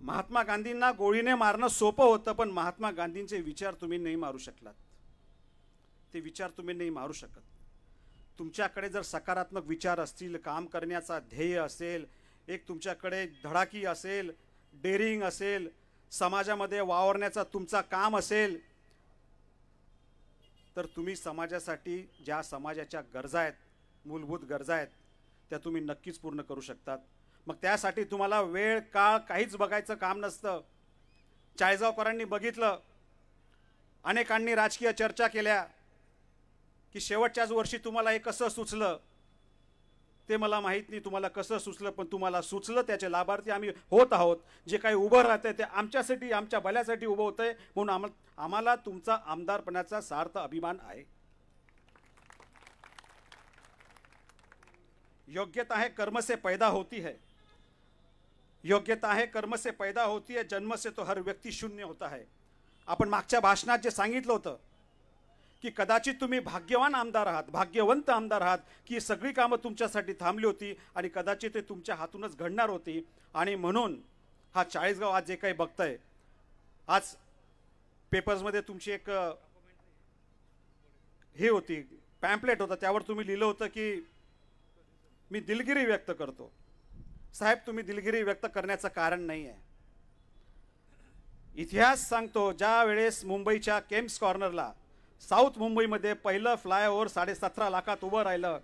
महात्मा गांधींना गोळीने मारणं सोपं होतं, पण महात्मा गांधींचे विचार तुम्ही नाही मारू शकलात. ते विचार तुम्ही नाही मारू शकत. तुमच्याकडे जर सकारात्मक विचार असतील, काम करण्याचा ध्येय असेल, एक तुमच्याकडे धडाकी असेल, डेअरिंग असेल, समाजामध्ये वावरण्याचा तुमचा काम असेल, तर तुम्ही समाजासाठी ज्या समाजाच्या गरजा आहेत, मूलभूत गरजा आहेत, त्या तुम्ही नक्कीच पूर्ण करू शकतात. मग त्यासाठी तुम्हाला वेळ काळ काहीच बघायचं काम नसतं. चाळीसगावकरांनी बघितलं, अनेकांनी राजकीय चर्चा केल्या की शेवटच्याच वर्षी तुम्हाला हे कसं सुचलं. ते मला माहीत नाही तुम्हाला कसं सुचलं, पण तुम्हाला सुचलं, त्याचे लाभार्थी आम्ही होत आहोत. जे काही उभं राहतंय ते आमच्यासाठी, आमच्या भल्यासाठी उभं होतंय, म्हणून आम्हाला तुमचा आमदारपणाचा सार्थ अभिमान आहे. योग्यता है कर्म से पैदा होती है, योग्यता है कर्म से पैदा होती है, जन्म से तो हर व्यक्ती शून्य होता है. आपण मागच्या भाषणात जे सांगितलं होतं की कदाचित तुम्ही भाग्यवान आमदार आहात, भाग्यवंत आमदार आहात, की सगळी कामं तुमच्यासाठी थांबली होती आणि कदाचित ते तुमच्या हातूनच घडणार होती. आणि म्हणून हा चाळीसगाव आज जे काही बघताय, आज पेपर्समध्ये तुमची एक हे होती, पॅम्पलेट होता, त्यावर तुम्ही लिहिलं होतं की मी दिलगिरी व्यक्त करतो. साहेब, तुम्ही दिलगिरी व्यक्त करण्याचं कारण नाही आहे. इतिहास सांगतो, ज्या वेळेस मुंबईच्या केम्स कॉर्नरला साऊथ मुंबईमध्ये पहिलं फ्लायओव्हर 17.5 लाखात उभं राहिलं,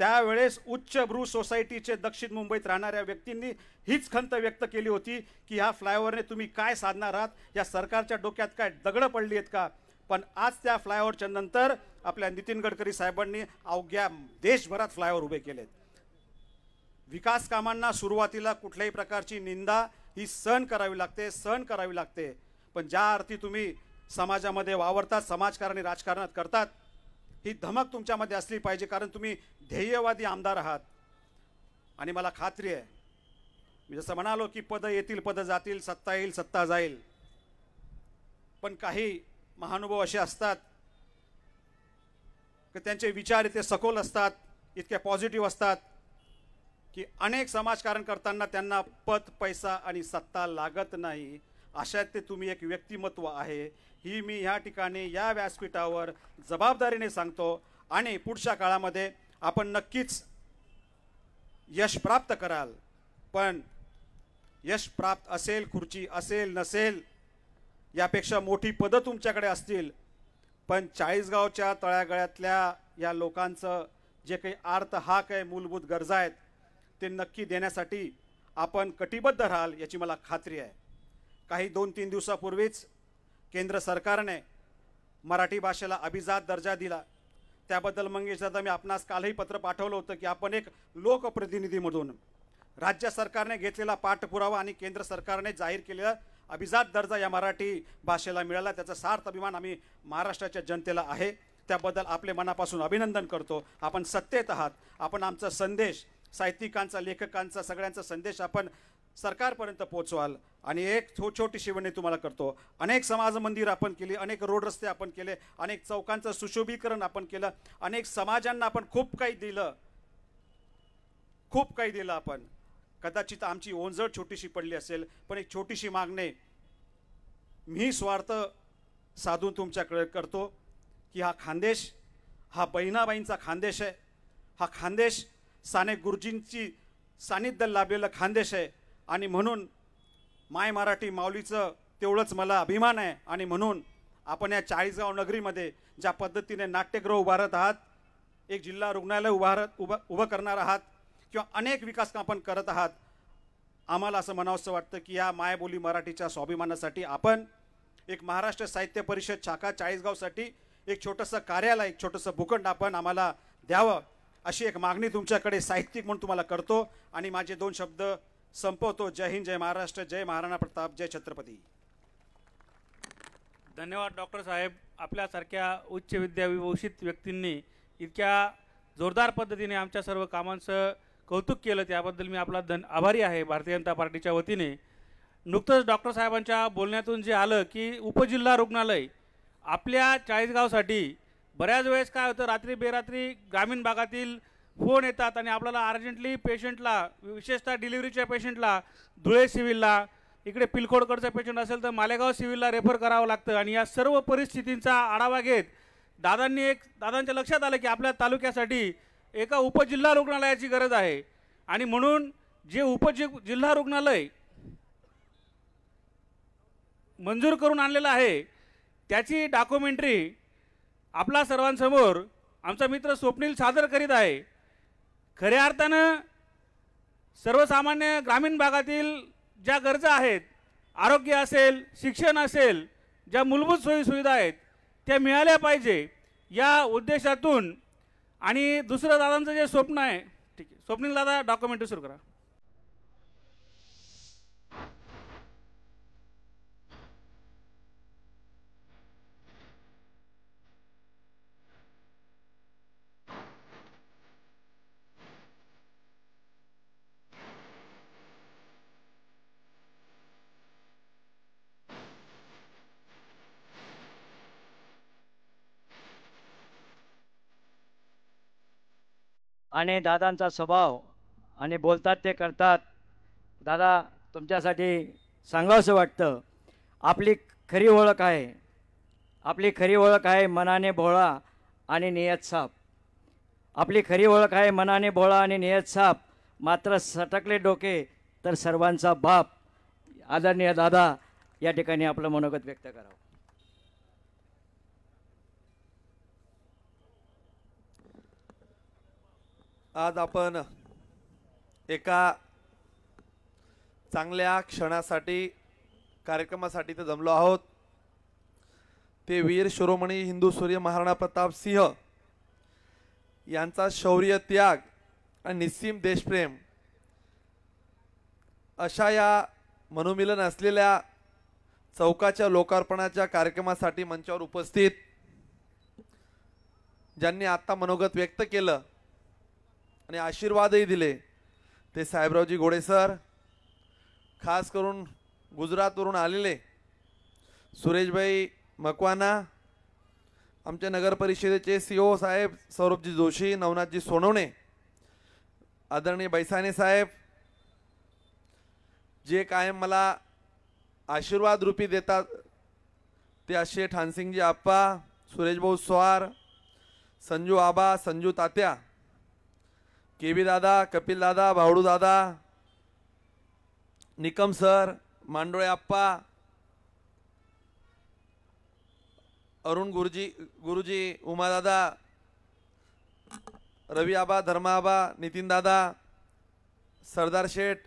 त्यावेळेस उच्चभ्रू सोसायटीचे दक्षिण मुंबईत राहणाऱ्या व्यक्तींनी हीच खंत व्यक्त केली होती की ह्या फ्लायओव्हरने तुम्ही काय साधणार आहात, या सरकारच्या डोक्यात काय दगडं पडली आहेत का. पण आज त्या फ्लायओव्हरच्या नंतर आपल्या नितीन गडकरी साहेबांनी अवघ्या देशभरात फ्लायओव्हर उभे केलेत. विकास कामांना सुरुवातीला कुठल्याही प्रकारची निंदा ही सहन करावी लागते, सहन करावी लागते. पण ज्या अर्थी तुम्ही समाजामध्ये वावरतात, समाजकारण राजकारणात करतात, ही धमक तुमच्यामध्ये असली पाहिजे, कारण तुम्ही ध्येयवादी आमदार आहात. आणि मला खात्री आहे, मी जसं म्हणालो की पद येतील, पद जातील, सत्ता येईल, सत्ता जाईल, पण काही महानुभाव असे असतात की त्यांचे विचार इतके सखोल असतात, इतके पॉझिटिव्ह असतात की अनेक समाजकारण करताना त्यांना पद, पैसा आणि सत्ता लागत नाही. अशात ते तुम्ही एक व्यक्तिमत्व आहे, ही मी ह्या ठिकाणी या व्यासपीठावर जबाबदारीने सांगतो. आणि पुढच्या काळामध्ये आपण नक्कीच यश प्राप्त कराल. पण यश प्राप्त असेल, खुर्ची असेल नसेल, यापेक्षा मोठी पदं तुमच्याकडे असतील, पण चाळीसगावच्या तळागाळातल्या या लोकांचं जे काही आर्त हाक आहे, मूलभूत गरजा आहेत, ते नक्की देण्यासाठी आपण कटिबद्ध राहाल याची मला खात्री आहे. काही 2-3 दिवसापूर्वीच केंद्र सरकारने मराठी भाषेला अभिजात दर्जा दिला. त्याबद्दल मंगेश दादा, मी आपणास कालही पत्र पाठवलं होतं की आपण एक लोकप्रतिनिधी म्हणून राज्य सरकारने घेतलेला पाठपुरावा आणि केंद्र सरकारने जाहीर केलेला अभिजात दर्जा या मराठी भाषेला मिळाला, त्याचा सार्थ अभिमान आम्ही महाराष्ट्राच्या जनतेला आहे. त्याबद्दल आपले मनापासून अभिनंदन करतो. आपण सत्तेत आहात, आपण आमचा संदेश, साहित्यिकांचा, लेखकांचा, सगळ्यांचा संदेश आपण सरकारपर्यंत पोहोचवाल. आणि एक छोटीशी विनंती तुम्हाला करतो, अनेक समाज मंदिर आपण केली, अनेक रोड रस्ते आपण केले, अनेक चौकांचं सुशोभीकरण आपण केलं, अनेक समाजांना आपण खूप काही दिलं, खूप काही दिलं आपण. कदाचित आमची ओंजळ छोटीशी पडली असेल, पण एक छोटीशी मागणी मी स्वार्थ साधून तुमच्याकडे करतो की हा खानदेश, हा बहिणाबाईंचा खानदेश आहे, हा खानदेश साने गुरुजींची सानिध्य लाभलेला खानदेश आहे. आणि म्हणून माय मराठी माऊलीचं तेवढंच मला अभिमान आहे. आणि म्हणून आपण या चाळीसगाव नगरीमध्ये ज्या पद्धतीने नाट्यगृह उभारत आहात, एक जिल्हा रुग्णालय उभं करणार आहात, किंवा अनेक विकास काम आपण करत आहात, आम्हाला असं म्हणावंसं वाटतं की या मायबोली मराठीच्या स्वाभिमानासाठी आपण एक महाराष्ट्र साहित्य परिषद शाखा चाळीसगावसाठी एक छोटंसं कार्यालय, एक छोटंसं भूखंड आपण आम्हाला द्यावं, अशी एक मागणी तुमच्याकडे साहित्यिक म्हणून तुम्हाला करतो. आणि माझे 2 शब्द संपवतो. जय हिंद, जय महाराष्ट्र, जय महाराणा प्रताप, जय छत्रपती. धन्यवाद डॉक्टर साहेब. आपल्यासारख्या उच्च विद्याविभूषित व्यक्तींनी इतक्या जोरदार पद्धतीने आमच्या सर्व कामांचं कौतुक केलं, त्याबद्दल मी आपला आभारी आहे भारतीय जनता पार्टीच्या वतीने. नुकतंच डॉक्टर साहेबांच्या बोलण्यातून जे आलं की उपजिल्हा रुग्णालय आपल्या चाळीसगावसाठी बऱ्याच वेळेस काय होतं, रात्री बेरात्री ग्रामीण भागातील फोन येतात आणि आपल्याला अर्जंटली पेशंटला, विशेषतः डिलिव्हरीच्या पेशंटला धुळे सिव्हिलला, इकडे पिलखोडकडचं पेशंट असेल तर मालेगाव सिव्हिलला रेफर करावं लागतं. आणि या सर्व परिस्थितींचा आढावा घेत दादांच्या लक्षात आलं की आपल्या तालुक्यासाठी एका उपजिल्हा रुग्णालयाची गरज आहे. आणि म्हणून जे जिल्हा रुग्णालय मंजूर करून आणलेलं आहे त्याची डॉक्युमेंटरी आपला सर्वांसमोर आमचा मित्र स्वप्नील सादर करीत आहे. खऱ्या अर्थानं सर्वसामान्य ग्रामीण भागातील ज्या गरजा आहेत, आरोग्य असेल, शिक्षण असेल, ज्या मूलभूत सोयीसुविधा आहेत त्या मिळाल्या पाहिजे या उद्देशातून. आणि दुसरं दादांचं जे स्वप्न आहे, ठीक आहे स्वप्नील दादा डॉक्युमेंटरी सुरू करा. आणि दादांचा स्वभाव आणि बोलतात ते करतात. दादा तुमच्यासाठी सांगावंसं वाटतं, आपली खरी ओळख आहे, आपली खरी ओळख आहे मनाने भोळा आणि नियत साफ. आपली खरी ओळख आहे मनाने भोळा आणि नियत साफ, मात्र सटकले डोके तर सर्वांचा बाप. आदरणीय दादा या ठिकाणी आपलं मनोगत व्यक्त करावं. आज आपण एका चांगल्या क्षणासाठी, कार्यक्रमासाठी ते जमलो आहोत. ते वीर शिरोमणी हिंदू सूर्य महाराणा प्रताप सिंह यांचा शौर्य, त्याग आणि निस्सीम देशप्रेम अशा या मनोमिलन असलेल्या चौकाच्या लोकार्पणाच्या कार्यक्रमासाठी मंचावर उपस्थित ज्यांनी आत्ता मनोगत व्यक्त केलं आणि आशीर्वादही दिले ते साहेबरावजी घोडे सर, खास करून गुजरातवरून आलेले सुरेशभाई मकवाना, आमच्या नगर परिषदेचे CEO साहेब सौरभजी जोशी, नवनाथजी सोनवणे, आदरणीय बैसाने साहेब जे कायम मला आशीर्वाद रूपी देतात ते असे ठाणसिंगजी आप्पा, सुरेशभाऊ स्वार, संजू आबा, संजू तात्या, केबी दादा, कपिल दादा, भावडू दादा, निकम सर, मांडोळे आप्पा, अरुण गुरुजी, उमा दादा, रवी आबा, धर्मा आबा, नितीन दादा, सरदार शेठ,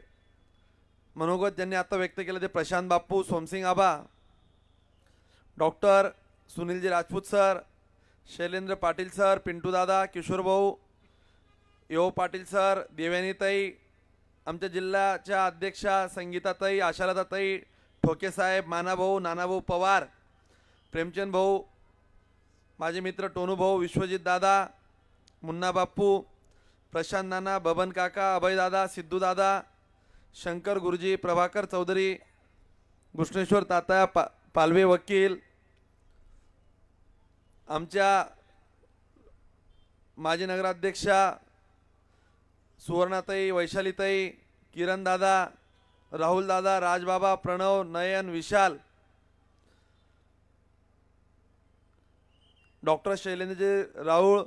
मनोगत ज्यांनी आता व्यक्त केलं ते Prashant Bappu, Somsing Aba, doctor Sunilji Rajput sir, Shailendra Patil sir, Pintu Dada, Kishor भाऊ, यो पाटील सर, देवयानीताई, आमच्या जिल्ह्याच्या अध्यक्षा संगीताताई, आशालताताई, ठोके साहेब, मानाभाऊ, नानाभाऊ पवार, प्रेमचंद भाऊ, माझे मित्र टोनू भाऊ, विश्वजित दादा, मुन्ना बाप्पू, प्रशांत नाना, बबन काका, अभय दादा, सिद्धू दादा, शंकर गुरुजी, प्रभाकर चौधरी, घृष्णेश्वर तात्या, पालवे वकील, आमच्या माजी नगराध्यक्षा सुवर्णाताई, वैशालीताई, किरण दादा, राहुल दादा, राजबाबा, प्रणव, नयन, विशाल, डॉक्टर शैलेंद्रजी राहुल,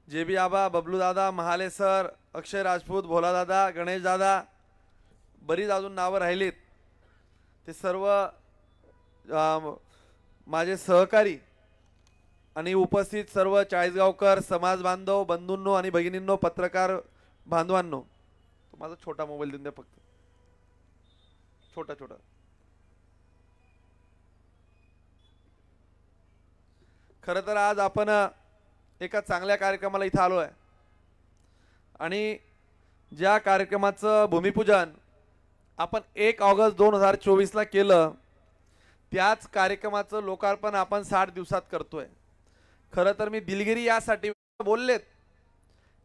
जेबी आबा, बबलू दादा, महाले सर, अक्षय राजपूत, भोला दादा, गणेश दादा, बरीच अजून नावं राहिलीत. ते सर्व माझे सहकारी आणि उपस्थित सर्व चाळीसगावकर समाज बांधव, बंधूंनो आणि भगिनींनो, पत्रकार बांधवांनो, माझा छोटा मोबाईल देऊन द्या फक्त, छोटा. खरं तर आज आपण एका चांगल्या कार्यक्रमाला इथं आलो आहे आणि ज्या कार्यक्रमाचं भूमिपूजन आपण 1 ऑगस्ट 2024ला केलं त्याच कार्यक्रमाचं लोकार्पण आपण 60 दिवसात करतोय. खरं तर मी दिलगिरी यासाठी बोललेत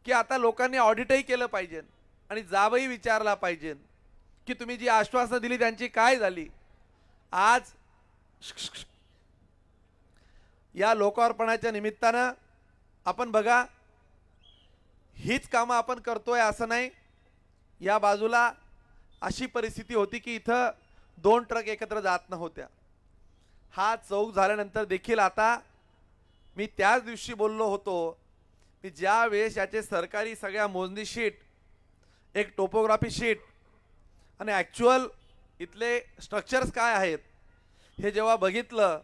की आता लोकांनी ऑडिटही केलं पाहिजे आणि जाबही विचारला पाहिजे की तुम्ही जी आश्वासनं दिली त्यांची काय झाली. आज या लोकार्पणाच्या निमित्तानं आपण बघा, हीच कामं आपण करतोय असं नाही. या बाजूला अशी परिस्थिती होती की इथं 2 ट्रक एकत्र जात नव्हत्या. हा चौक झाल्यानंतर देखील आता मी त्याच दिवशी बोललो होतो की ज्या वेळेस याचे सरकारी सगळ्या मोजणी शीट, एक टोपोग्राफी शीट आणि ॲक्च्युअल इथले स्ट्रक्चर्स काय आहेत हे जेव्हा बघितलं,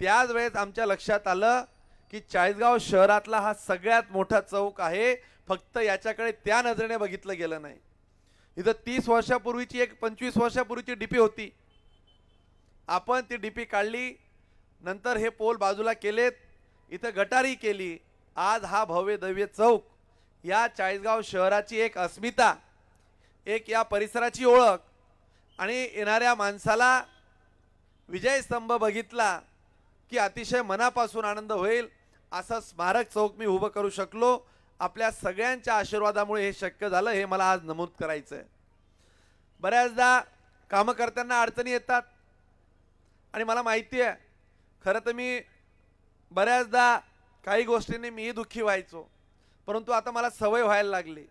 त्याच वेळेस आमच्या लक्षात आलं की चाळीसगाव शहरातला हा सगळ्यात मोठा चौक आहे. फक्त याच्याकडे त्या नजरेने बघितलं गेलं नाही. इथं 30 वर्षापूर्वीची एक 25 वर्षापूर्वीची डीपी होती. आपण ती डीपी काढली, नंतर हे पोल बाजूला केलेत, इथं गटारी केली. आज हा भव्य दिव्य चौक या चाळीसगाव शहराची एक अस्मिता, एक या परिसराची ओळख आणि येणाऱ्या माणसाला विजयस्तंभ बघितला की अतिशय मनापासून आनंद होईल. असं स्मारक चौक मी उभं करू शकलो. आपल्या सगळ्यांच्या आशीर्वादामुळे हे शक्य झालं, हे मला आज नमूद करायचं आहे. बऱ्याचदा कामं करताना अडचणी येतात आणि मला माहिती आहे, खरं तर मी बऱ्याचदा काही गोष्टींनी मीही दुःखी व्हायचो, परंतु आता मला सवय व्हायला लागली.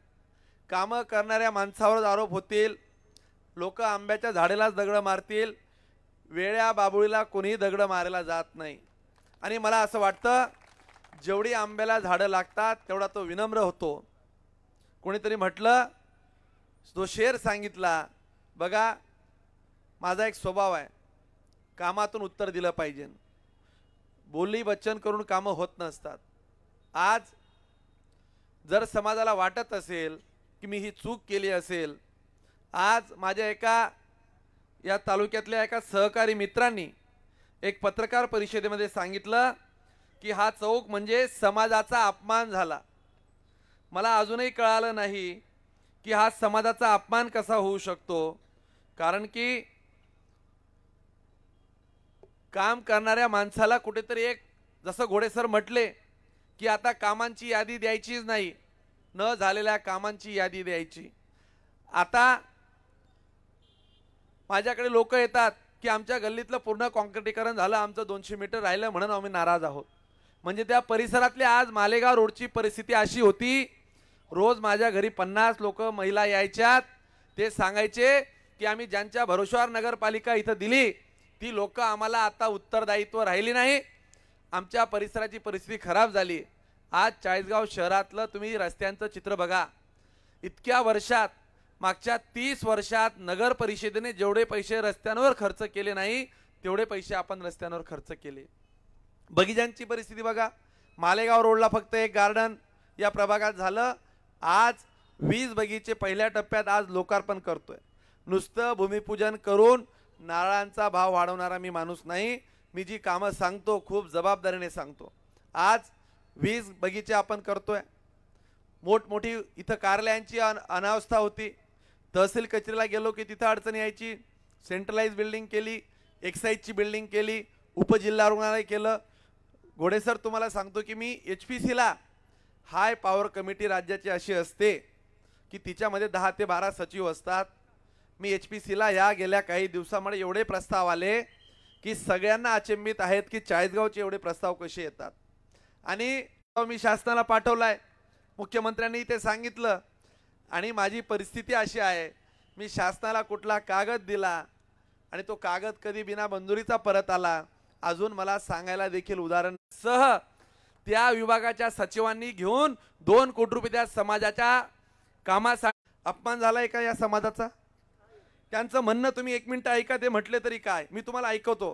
कामं करणाऱ्या माणसावर आरोप होतील, लोक आंब्याच्या झाडालाच दगडं मारतील, वेळ्या बाबुळीला कोणीही दगडं मारायला जात नाही. आणि मला असं वाटतं, जेवढी आंब्याला झाडं लागतात तेवढा तो विनम्र होतो. कोणीतरी म्हटलं, तो शेर सांगितला, बघा माझा एक स्वभाव आहे, कामातून उत्तर दिलं पाहिजे, बोली वचन करून कामं होत नसतात. आज जर समाजाला वाटत असेल की मी ही चूक केली असेल, आज माझ्या एका या तालुक्यातल्या एका सहकारी मित्रांनी एक पत्रकार परिषदेमध्ये सांगितलं की हा चौक म्हणजे समाजाचा अपमान झाला. मला अजूनही कळालं नाही की हा समाजाचा अपमान कसा होऊ शकतो, कारण की काम करणाऱ्या माणसाला कुठेतरी एक, जसं घोडेसर म्हटले की आता कामांची यादी द्यायचीच नाही, न झालेल्या कामांची यादी द्यायची. आता माझ्याकडे लोक येतात की आमच्या गल्लीतलं पूर्ण कॉन्क्रिटीकरण झालं, आमचं 200 मीटर राहिलं म्हणून आम्ही नाराज आहोत. म्हणजे त्या परिसरातली आज मालेगाव रोडची परिस्थिती अशी होती, रोज माझ्या घरी 50 लोक महिला यायच्यात. ते सांगायचे की आम्ही ज्यांच्या भरोश्यावर नगरपालिका इथं दिली ती लोक आम्हाला आता उत्तरदायित्व राहिली नाही, आमच्या परिसराची परिस्थिती खराब झाली. आज चाळीसगाव शहरातलं तुम्ही रस्त्यांचं चित्र बघा. इतक्या वर्षात, मागच्या 30 वर्षात नगर परिषदेने जेवढे पैसे रस्त्यांवर खर्च केले नाही तेवढे पैसे आपण रस्त्यांवर खर्च केले. बगीचांची परिस्थिती बघा. मालेगाव रोडला फक्त एक गार्डन या प्रभागात झालं. आज 20 बगीचे पहिल्या टप्प्यात आज लोकार्पण करतोय. नुसतं भूमिपूजन करून नारळांचा भाव वाढवणारा मी माणूस नाही. मी जी कामं सांगतो खूप जबाबदारीने सांगतो. आज 20 बगीचे आपण करतोय. मोठमोठी इथं कार्यालयांची अनावस्था होती. तहसील कचेरीला गेलो की तिथं अडचण यायची. सेंट्रलाइज बिल्डिंग केली, एक्साईजची बिल्डिंग केली, उपजिल्हा रुग्णालय केलं. घोडेसर तुम्हाला सांगतो की मी HPCला हाय पॉवर कमिटी राज्याची अशी असते की तिच्यामध्ये 10 ते 12 सचिव असतात. मी HPCला या गेल्या काही दिवसामध्ये एवढे प्रस्ताव आले की सगळ्यांना अचंबित आहेत की चाळीसगावचे एवढे प्रस्ताव कसे येतात. आणि मी शासनाला पाठवलाय, मुख्यमंत्र्यांनी ते सांगितलं. आणि माझी परिस्थिती अशी आहे, मी शासनाला कुठला कागद दिला आणि तो कागद कधी बिना मंजुरीचा परत आला, अजून मला सांगायला देखील उदाहरण सह त्या विभागाच्या सचिवांनी घेऊन 2 कोटी रुपये त्या समाजाच्या कामासाठी. अपमान झालाय का या समाजाचा? त्यांचं म्हणणं तुम्ही 1 मिनिट ऐका, ते म्हटले तरी काय, मी तुम्हाला ऐकवतो.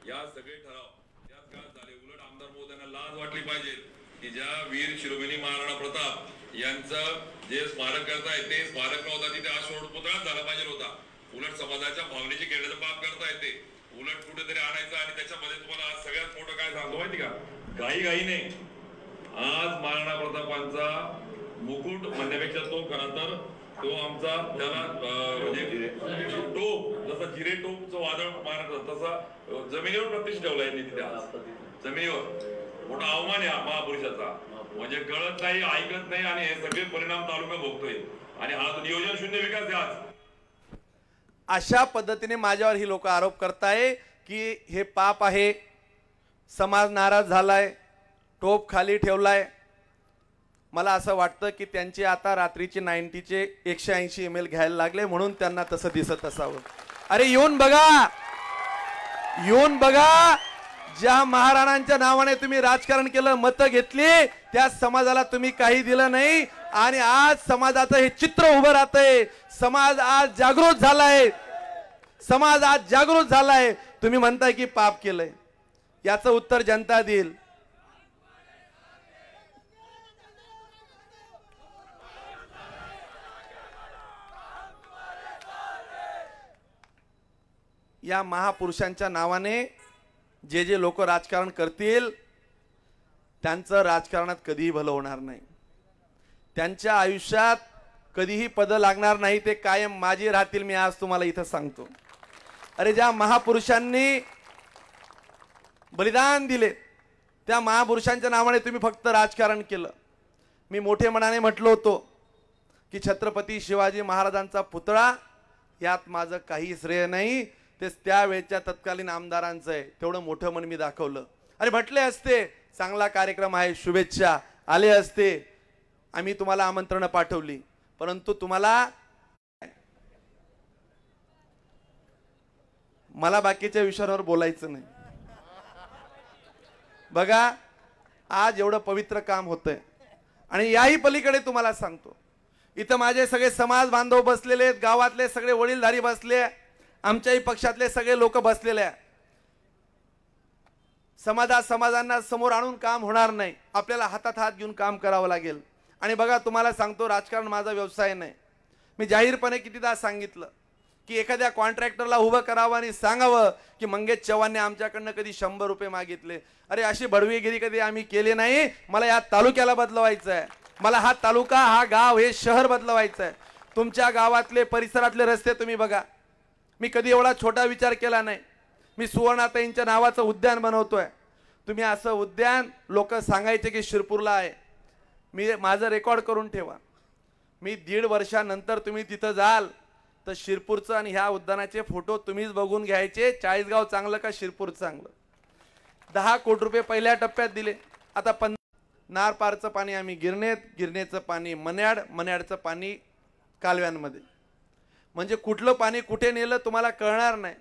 या सगळे ठराव त्याच काळात झाले. उलट आमदार महोदयांना लाज वाटली पाहिजे की ज्या वीर शिरोमणी महाराणा प्रताप यांचं जे स्मारक करताय ते स्मारक नव्हता, तिथे अशोक पुतळाच झाला पाहिजे होता. उलट समाजाच्या भावनेची खेळण्याचं पाप करताय ते. उलट कुठेतरी आणायचं आणि त्याच्यामध्ये तुम्हाला आज सगळ्यात मोठं काय सांगतो माहिती का, घाईघाईने आज महाराणा प्रतापांचा मुकुट म्हणण्यापेक्षा तो खरं तर तो आमचा त्याला म्हणजे टोप, जसा जिरे टोपचं वादळ मारत तसा जमिनीवर प्रतिष्ठा ठेवला यांनी तिथे. आज जमिनीवर मोठा अवमान आहे महापुरुषाचा. म्हणजे कळत नाही, ऐकत नाही आणि हे सगळे परिणाम तालुका भोगतोय. आणि हा नियोजन शून्य विकास आहे आज. अशा पद्धतीने माझ्यावर ही लोक आरोप करताय की हे पाप आहे. समाज नाराज झालाय, टोप खाली ठेवलाय. मला असं वाटतं की त्यांचे आता रात्रीचे 90चे 180 ml घ्यायला लागले म्हणून त्यांना तसं दिसत असावं. अरे येऊन बघा, येऊन बघा. ज्या महाराणांच्या नावाने तुम्ही राजकारण केलं, मतं घेतली, त्या समाजाला तुम्ही काही दिलं नाही. आणि आज समाजाचं हे चित्र उभं राहतंय. समाज आज जागृत झालाय, समाज आज जागृत झालाय. तुम्ही म्हणताय की पाप केलंय, याचं उत्तर जनता देईल. या महापुरुषांच्या नावाने जे जे लोक राजकारण करतील त्यांचं राजकारणात कधीही भलं होणार नाही. त्यांच्या आयुष्यात कधीही पद लागणार नाही, ते कायम माझी राहतील. मी आज तुम्हाला इथं सांगतो. अरे ज्या महापुरुषांनी बलिदान दिले त्या महापुरुषांच्या नावाने तुम्ही फक्त राजकारण केलं. मी मोठे मनाने म्हटलो होतो की छत्रपती शिवाजी महाराजांचा पुतळा यात माझं काही श्रेय नाही, ते त्यावेळच्या तत्कालीन आमदारांचं आहे. तेवढं मोठं मन मी दाखवलं. अरे म्हटले असते चांगला कार्यक्रम आहे, शुभेच्छा, आले असते, आम्ही तुम्हाला आमंत्रण पाठवली, परंतु तुम्हाला, मला बाकीच्या विषयांवर बोलायचं नाही. बघा आज एवढं पवित्र काम होतंय आणि याही पलीकडे तुम्हाला सांगतो, इथं माझे सगळे समाज बांधव बसलेले आहेत, गावातले सगळे वडीलधारी बसले, आमच्याही पक्षातले सगळे लोक बसलेले आहेत. समाजांना समोर आणून काम होणार नाही, आपल्याला हातात हात घेऊन काम करावं लागेल. आणि बघा तुम्हाला सांगतो, राजकारण माझा व्यवसाय नाही. मी जाहीरपणे कितीदा सांगितलं की एखाद्या कॉन्ट्रॅक्टरला उभं करावं आणि सांगावं की मंगेश चव्हाणने आमच्याकडनं कधी 100 रुपये मागितले. अरे अशी बडवीगिरी कधी आम्ही केली नाही. मला या तालुक्याला बदलवायचं आहे, मला हा तालुका, हा गाव, हे शहर बदलवायचं आहे. तुमच्या गावातले परिसरातले रस्ते तुम्ही बघा, मी कधी एवढा छोटा विचार केला नाही. मी सुवर्णाताईंच्या नावाचं उद्यान बनवतोय. तुम्ही असं उद्यान, लोक सांगायचे की शिरपूरला आहे, मी माझं रेकॉर्ड करून ठेवा. मी 1.5 वर्षानंतर तुम्ही तिथं जाल तर शिरपूरचं आणि ह्या उद्यानाचे फोटो तुम्हीच बघून घ्यायचे. चाळीसगाव चांगलं का शिरपूर चांगलं. 10 कोटी रुपये पहिल्या टप्प्यात दिले. आता नारपारचं पाणी आम्ही गिरणेत, गिरणेचं पाणी मन्याड, मन्याडचं पाणी कालव्यांमध्ये. म्हणजे कुठलं पाणी कुठे नेलं तुम्हाला कळणार नाही.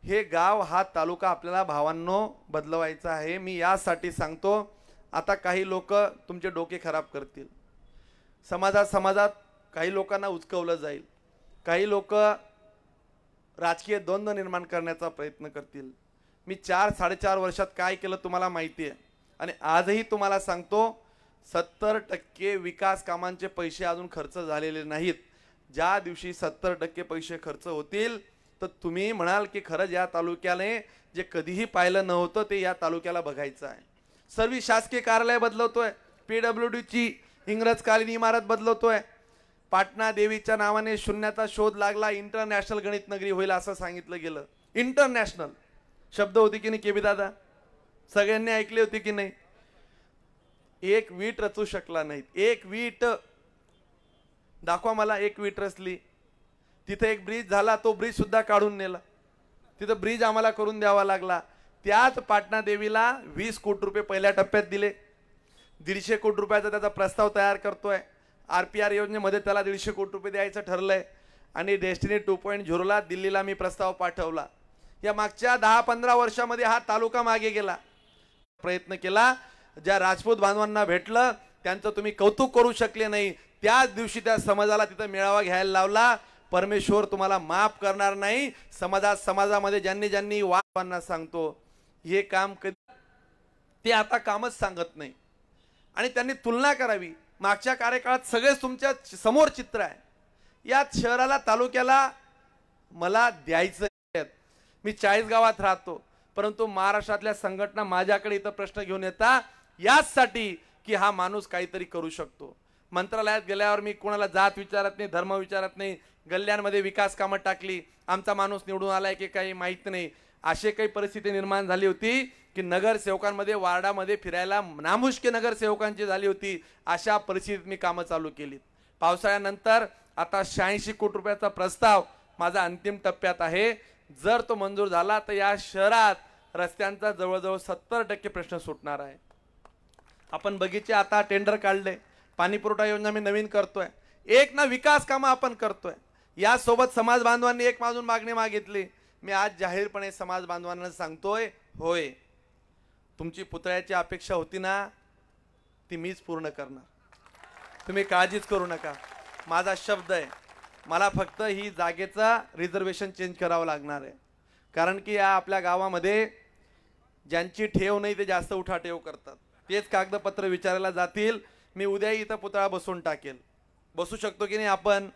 हे गाव, हा तालुका आपल्याला भावांनो बदलवायचा आहे. मी यासाठी सांगतो, आता काही लोक तुमचे डोके खराब करतील. समाजात काही लोकांना उचकवलं जाईल, काही लोक राजकीय द्वंद्व निर्माण करण्याचा प्रयत्न करतील. मी 4-4.5 वर्षात काय केलं तुम्हाला माहिती आहे. आणि आजही तुम्हाला सांगतो, 70% विकास कामांचे पैसे अजून खर्च झालेले नाहीत. ज्या दिवशी 70% पैसे खर्च होतील तर तुम्ही म्हणाल की खरंच या तालुक्याने जे कधीही पाहिलं नव्हतं ते या तालुक्याला बघायचं आहे. सर्व शासकीय कार्यालय बदलवतोय, PWDची इंग्रजकालीन इमारत बदलवतोय. पाटणा देवीच्या नावाने शून्याचा शोध लागला, इंटरनॅशनल गणित नगरी होईल असं सांगितलं गेलं. इंटरनॅशनल शब्द होती की नाही केबी दादा, सगळ्यांनी ऐकली होती की नाही. एक वीट रचू शकला नाहीत. एक वीट दाखवा मला, एक वीट रचली. तिथे एक ब्रिज झाला, तो ब्रिज सुद्धा काढून नेला. तिथं ब्रिज आम्हाला करून द्यावा लागला. त्याच पाटणा देवीला 20 कोटी रुपये पहिल्या टप्प्यात दिले. 150 कोटी रुपयाचा त्याचा प्रस्ताव तयार करतोय. RPR योजनेमध्ये त्याला 150 कोटी रुपये द्यायचं ठरलंय. आणि डेस्टिनी 2.0ला दिल्लीला मी प्रस्ताव पाठवला. या मागच्या 10-15 वर्षामध्ये हा तालुका मागे गेला. प्रयत्न केला, ज्या राजपूत बांधवांना भेटलं त्यांचं तुम्ही कौतुक करू शकले नाही. त्याच दिवशी त्या समाजाला तिथं मेळावा घ्यायला लावला. परमेश्वर तुम्हाला माफ करणार नाही. समाजामध्ये ज्यांनी वादांना सांगतो हे काम कधी, ते आता कामच सांगत नाही. आणि त्यांनी तुलना करावी. मागच्या कार्यकाळात सगळेच तुमच्या समोर चित्र आहे. या शहराला, तालुक्याला मला द्यायचं. मी 40 गावात राहतो, परंतु महाराष्ट्रातल्या संघटना माझ्याकडे इथं प्रश्न घेऊन येतात याचसाठी की हा माणूस काहीतरी करू शकतो. मंत्रालयात गेल्यावर मी कोणाला जात विचारत नाही, धर्म विचारत नाही. गल्ल्यांमध्ये विकास कामं टाकली, आमचा माणूस निवडून आलाय की काही माहीत नाही. अशी काही परिस्थिती निर्माण झाली होती की नगरसेवकांमध्ये, वार्डामध्ये फिरायला नामुष्की नगरसेवकांची झाली होती. अशा परिस्थितीत मी कामं चालू केली. पावसाळ्यानंतर आता 86 कोटी रुपयाचा प्रस्ताव माझा अंतिम टप्प्यात आहे. जर तो मंजूर झाला तर या शहरात रस्त्यांचा जवळजवळ 70% प्रश्न सुटणार आहे. आपण बगीचे आता टेंडर काढले, पाणी पुरवठा योजना मी नवीन करतोय, एक ना विकास कामं आपण करतोय. यासोबत समाज बांधवांनी एक माझून मागणी मागितली. मी आज जाहीरपणे समाज बांधवांना सांगतोय, होय तुमची पुतळ्याची अपेक्षा होती ना, ती मीच पूर्ण करणार. तुम्ही काळजीच करू नका. माझा शब्द आहे. मला फक्त ही जागेचा रिझर्वेशन चेंज करावं लागणार आहे. कारण की या आपल्या गावामध्ये ज्यांची ठेव नाही ते जास्त उठाठेव करतात. तेच कागदपत्र विचारायला जातील. मी उद्या इथं पुतळा बसवून टाकेल. बसू शकतो की नाही आपण?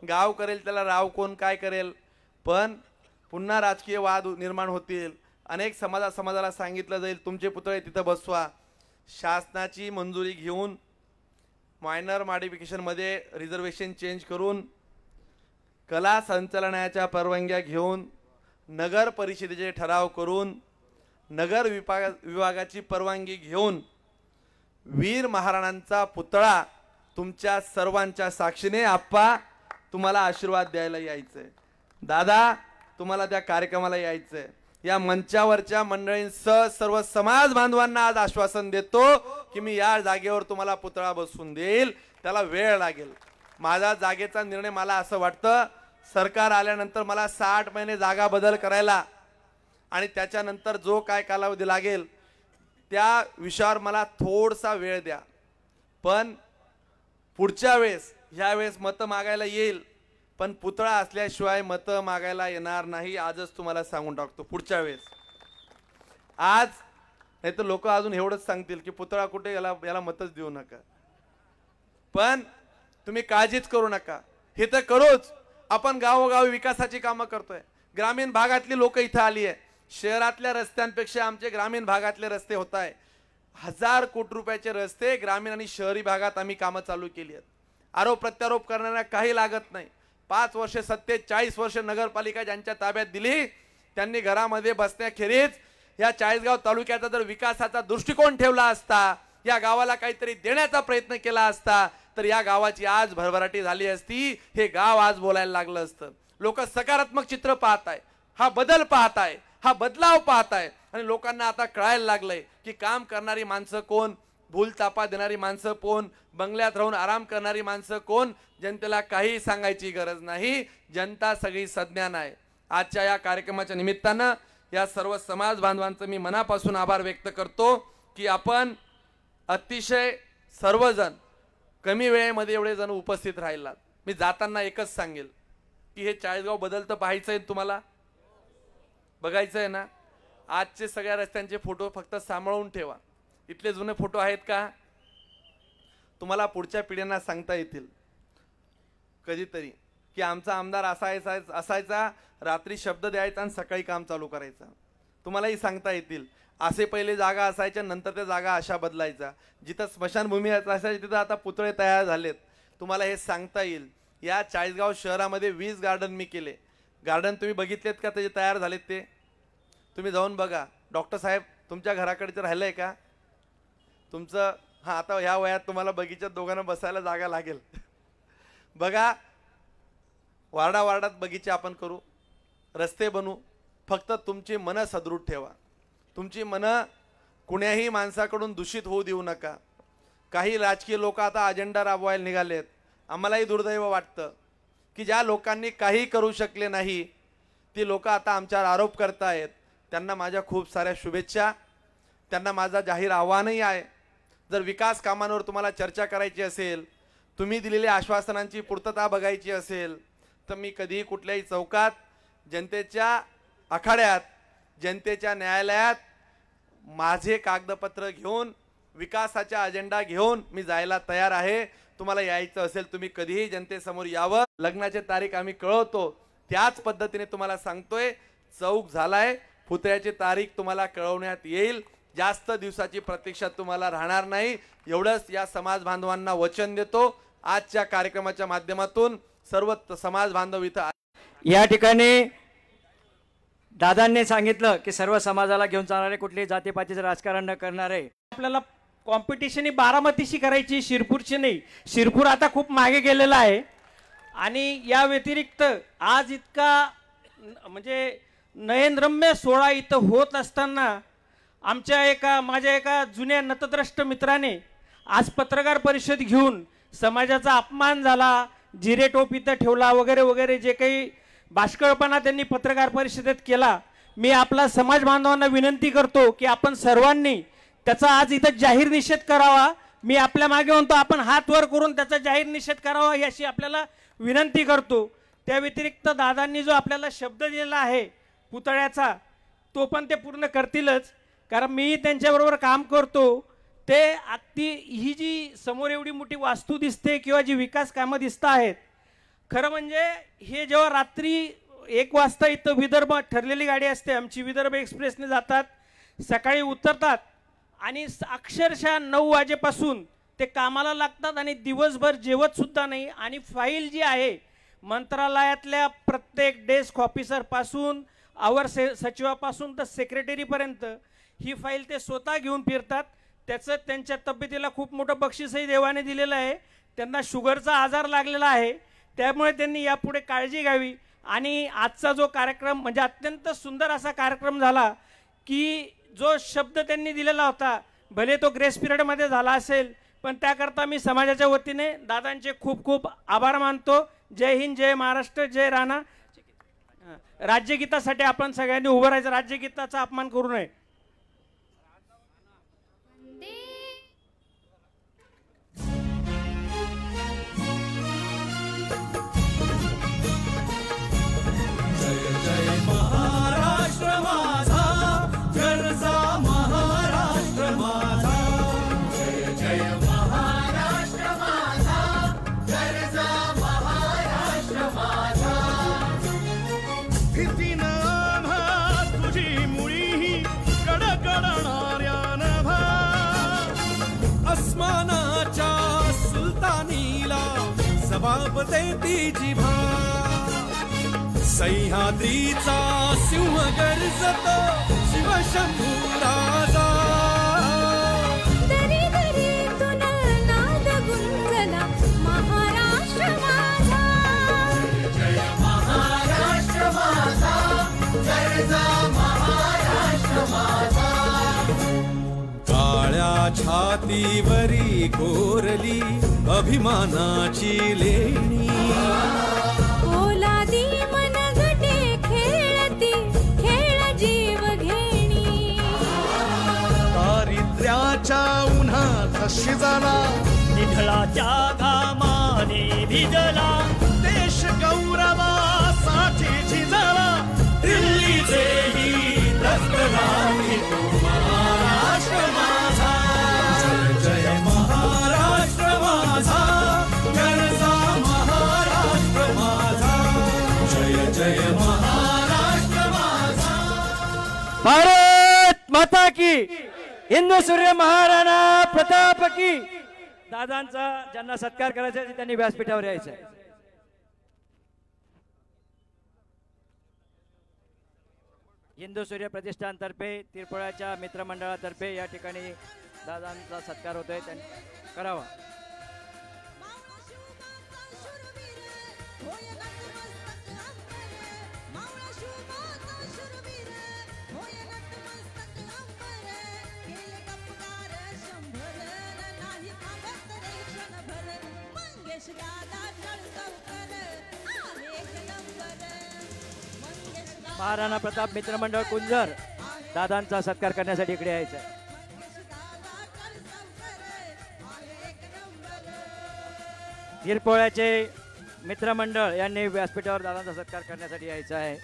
गाव करेल त्याला राव कोण काय करेल, पण पुन्हा राजकीय वाद निर्माण होतील. अनेक समाजाला सांगितलं जाईल तुमचे पुतळे तिथं बसवा. शासनाची मंजुरी घेऊन मायनर मॉडिफिकेशनमध्ये रिझर्वेशन चेंज करून, कला संचालनाच्या परवानग्या घेऊन, नगर परिषदेचे ठराव करून, नगर विभागाची परवानगी घेऊन वीर महाराणांचा पुतळा तुमच्या सर्वांच्या साक्षीने आप्पा तुम्हाला आशीर्वाद द्यायला यायचंय. दादा तुम्हाला त्या कार्यक्रमाला यायचंय. या मंचावरच्या मंडळींसह सर्व समाज बांधवांना आज आश्वासन देतो की मी या जागेवर तुम्हाला पुतळा बसवून देईल. त्याला वेळ लागेल. माझा जागेचा निर्णय, मला असं वाटतं सरकार आल्यानंतर मला 60 महिने जागा बदल करायला आणि त्याच्यानंतर जो काय कालावधी लागेल त्या विषयावर मला थोडासा वेळ द्या. पण पुढच्या वेळेस, ह्या वेळेस मतं मागायला येईल, पण पुतळा असल्याशिवाय मतं मागायला येणार नाही. आजच तुम्हाला सांगून टाकतो. पुढच्या वेळेस आज नाही तर लोक अजून एवढंच सांगतील की पुतळा कुठे, याला मतच देऊ नका. पण तुम्ही काळजीच करू नका. हे तर करूच. आपण गावोगावी विकासाची कामं करतोय. ग्रामीण भागातली लोक इथं आली आहे. शहरातल्या रस्त्यांपेक्षा आमचे ग्रामीण भागातले रस्ते होत आहे. 1000 कोटी रुपयाचे रस्ते ग्रामीण आणि शहरी भागात आम्ही कामं चालू केली आहेत. आरोप प्रत्यारोप करणाऱ्या काही लागत नाही. 5 वर्ष सत्तेत 40 वर्ष नगरपालिका ज्यांच्या ताब्यात दिली त्यांनी घरामध्ये बसण्याखेरीज या चाळीसगाव तालुक्याचा जर विकासाचा दृष्टिकोन ठेवला असता, या गावाला काहीतरी देण्याचा प्रयत्न केला असता, तर या गावाची आज भरभराटी झाली असती. हे गाव आज बोलायला लागलं असतं. लोक सकारात्मक चित्र पाहत आहे, हा बदल पाहत आहे, हा बदलाव पाहत आहे. आणि लोकांना आता कळायला लागलंय की काम करणारी माणसं कोण, भूलतापा देणारी माणसं कोण, बंगल्यात राहून आराम करणारी माणसं कोण. जनतेला काही सांगायची गरज नाही. जनता सगळी सज्ञान आहे. आजच्या या कार्यक्रमाच्या निमित्तानं या सर्व समाज बांधवांचं मी मनापासून आभार व्यक्त करतो की आपण अतिशय सर्वजण कमी वेळेमध्ये एवढे जण उपस्थित राहिलात. मी जाताना एकच सांगेल की हे चाळीसगाव बदलतं पाहायचं आहे, तुम्हाला बघायचं आहे ना. आजचे सगळ्या रस्त्यांचे फोटो फक्त सांभाळून ठेवा. इथले जुने फोटो आहेत का? तुम्हाला पुढच्या पिढ्यांना सांगता येतील कधीतरी की आमचा आमदार असायचा, रात्री शब्द द्यायचा आणि सकाळी काम चालू करायचा. तुम्हालाही सांगता येतील असे पहिले जागा असायच्या, नंतर त्या जागा अशा बदलायच्या. जिथं स्मशानभूमी असायची तिथं आता पुतळे तयार झालेत. तुम्हाला हे सांगता येईल. या चाळीसगाव शहरामध्ये 20 गार्डन मी केले. गार्डन तुम्ही बघितलेत का? त्याचे तयार झालेत ते तुम्ही जाऊन बघा. डॉक्टर साहेब तुमच्या घराकडे राहिलं आहे का तुमचं? हां, आता ह्या वयात तुम्हाला बगीच्यात दोघांना बसायला जागा लागेल. बघा, वार्डात बगीचे आपण करू, रस्ते बनवू. फक्त तुमची मनं सदृढ ठेवा. तुमची मनं कुण्याही माणसाकडून दूषित होऊ देऊ नका. काही राजकीय लोक आता अजेंडा राबवायला निघालेत. आम्हालाही दुर्दैव वाटतं की ज्या लोकांनी काही करू शकले नाही ती लोक आता आमच्यावर आरोप करतायत. त्यांना माझ्या खूप साऱ्या शुभेच्छा. त्यांना माझा जाहीर आव्हानही आहे. जर विकास कामांवर तुम्हाला चर्चा करायची असेल, तुम्ही दिलेल्या आश्वासनांची पूर्तता बघायची असेल, तर मी कधीही कुठल्याही चौकात, जनतेच्या आखाड्यात, जनतेच्या न्यायालयात माझे कागदपत्र घेऊन, विकासाचा अजेंडा घेऊन मी जायला तयार आहे. तुम्हाला यायचं असेल तुम्ही कधीही जनतेसमोर यावं. लग्नाची तारीख आम्ही कळवतो. त्याच पद्धतीने तुम्हाला सांगतोय, चौक झालाय, पुतळ्याची तारीख तुम्हाला कळवण्यात येईल. जास्त दिवसाची प्रतीक्षा तुम्हाला राहणार नाही. एवढंच या समाज बांधवांना वचन देतो. आजच्या कार्यक्रमाच्या माध्यमातून सर्व समाज बांधव इथं या ठिकाणी दादांनी सांगितलं की सर्व समाजाला घेऊन चालणारे, कुठली जातीपातीचं राजकारण न करणारे. आपल्याला कॉम्पिटिशन ही बारामतीशी करायची, शिरपूरची नाही. शिरपूर आता खूप मागे गेलेला आहे. आणि या व्यतिरिक्त आज इतका म्हणजे नयनरम्य सोहळा इथं होत असताना माझ्या एका जुन्या नतद्रष्ट मित्राने आज पत्रकार परिषद घेऊन समाजाचा अपमान झाला, जिरेटोप इथं ठेवला वगैरे वगैरे जे काही बाष्कळपणा त्यांनी पत्रकार परिषदेत केला, मी आपला समाज बांधवांना विनंती करतो की आपण सर्वांनी त्याचा आज इथं जाहीर निषेध करावा. मी आपल्या मागे म्हणतो, आपण हात वर करून त्याचा जाहीर निषेध करावा याची आपल्याला विनंती करतो. त्या व्यतिरिक्त दादांनी जो आपल्याला शब्द दिलेला आहे पुतळ्याचा, तो पण ते पूर्ण करतीलच, कारण मी त्यांच्याबरोबर काम करतो. ते अगदी ही जी समोर एवढी मोठी वास्तू दिसते किंवा जी विकास कामं दिसत आहेत, खरं म्हणजे हे जेव्हा रात्री 1 वाजता इथं विदर्भ ठरलेली गाडी असते आमची, विदर्भ एक्सप्रेसने जातात, सकाळी उतरतात आणि अक्षरशः 9 वाजेपासून ते कामाला लागतात आणि दिवसभर जेवत सुद्धा नाही. आणि फाईल जी आहे मंत्रालयातल्या प्रत्येक डेस्क ऑफिसरपासून आवर सचिवापासून तर सेक्रेटरीपर्यंत ही फाईल ते स्वतः घेऊन फिरतात. त्याचं त्यांच्या तब्येतीला खूप मोठं बक्षीसही देवाने दिलेलं आहे. त्यांना शुगरचा आजार लागलेला आहे, त्यामुळे त्यांनी यापुढे काळजी घ्यावी. आणि आजचा जो कार्यक्रम म्हणजे अत्यंत सुंदर असा कार्यक्रम झाला की जो शब्द त्यांनी दिलेला होता, भले तो ग्रेस पिरियडमध्ये झाला असेल, पण त्याकरता मी समाजाच्या वतीने दादांचे खूप खूप आभार मानतो. जय हिंद, जय महाराष्ट्र, जय राणा. राज्यगीतासाठी आपण सगळ्यांनी उभं राहायचं, राज्यगीताचा अपमान करू नये. महाराष्ट्र माझा गरजा महाराष्ट्र माझा, जय जय महाराष्ट्र माझा गरजा महाराष्ट्र माझा. भीतीनं आम्हा तुझी मुळी कडकडणाऱ्या नभा, अस्मानाच्या सुलतानीला जबाब देती जिभा. सह्याद्रीचा सिंह गर्जतो शिवशंभू राजा, दरी दरीतून नाद गुंजला महाराष्ट्र माझा, जय महाराष्ट्र माझा गरजा महाराष्ट्र माझा. काळ्या छातीवरी कोरली अभिमानाची लेणी, ओलादी मनगटे खेळती खेळ जीव घेणी. दारिद्र्याच्या उन्हात शिजला, निधळाच्या घामाने भिजला, देश गौरवासाठी झिजला, दिल्लीचेही दस्त लावली तो महाराष्ट्र माझा. जय जय महाराष्ट्र माझा गरजा महाराष्ट्र माझा, जय जय महाराष्ट्र माझा. भारत माता की, हिंदू सूर्य महाराणा प्रताप की. दादांचा ज्यांना सत्कार करायचा आहे त्यांनी व्यासपीठावर यायचं आहे. हिंदू सूर्य प्रतिष्ठानतर्फे तिरपुळ्याच्या मित्रमंडळातर्फे या ठिकाणी दादांचा सत्कार होतोय, त्यांनी करावा. महाराणा प्रताप मित्रमंडळ कुंजर दादांचा सत्कार करण्यासाठी इकडे यायचं आहे. तिरपोळ्याचे मित्रमंडळ यांनी व्यासपीठावर दादांचा सत्कार करण्यासाठी यायचं आहे.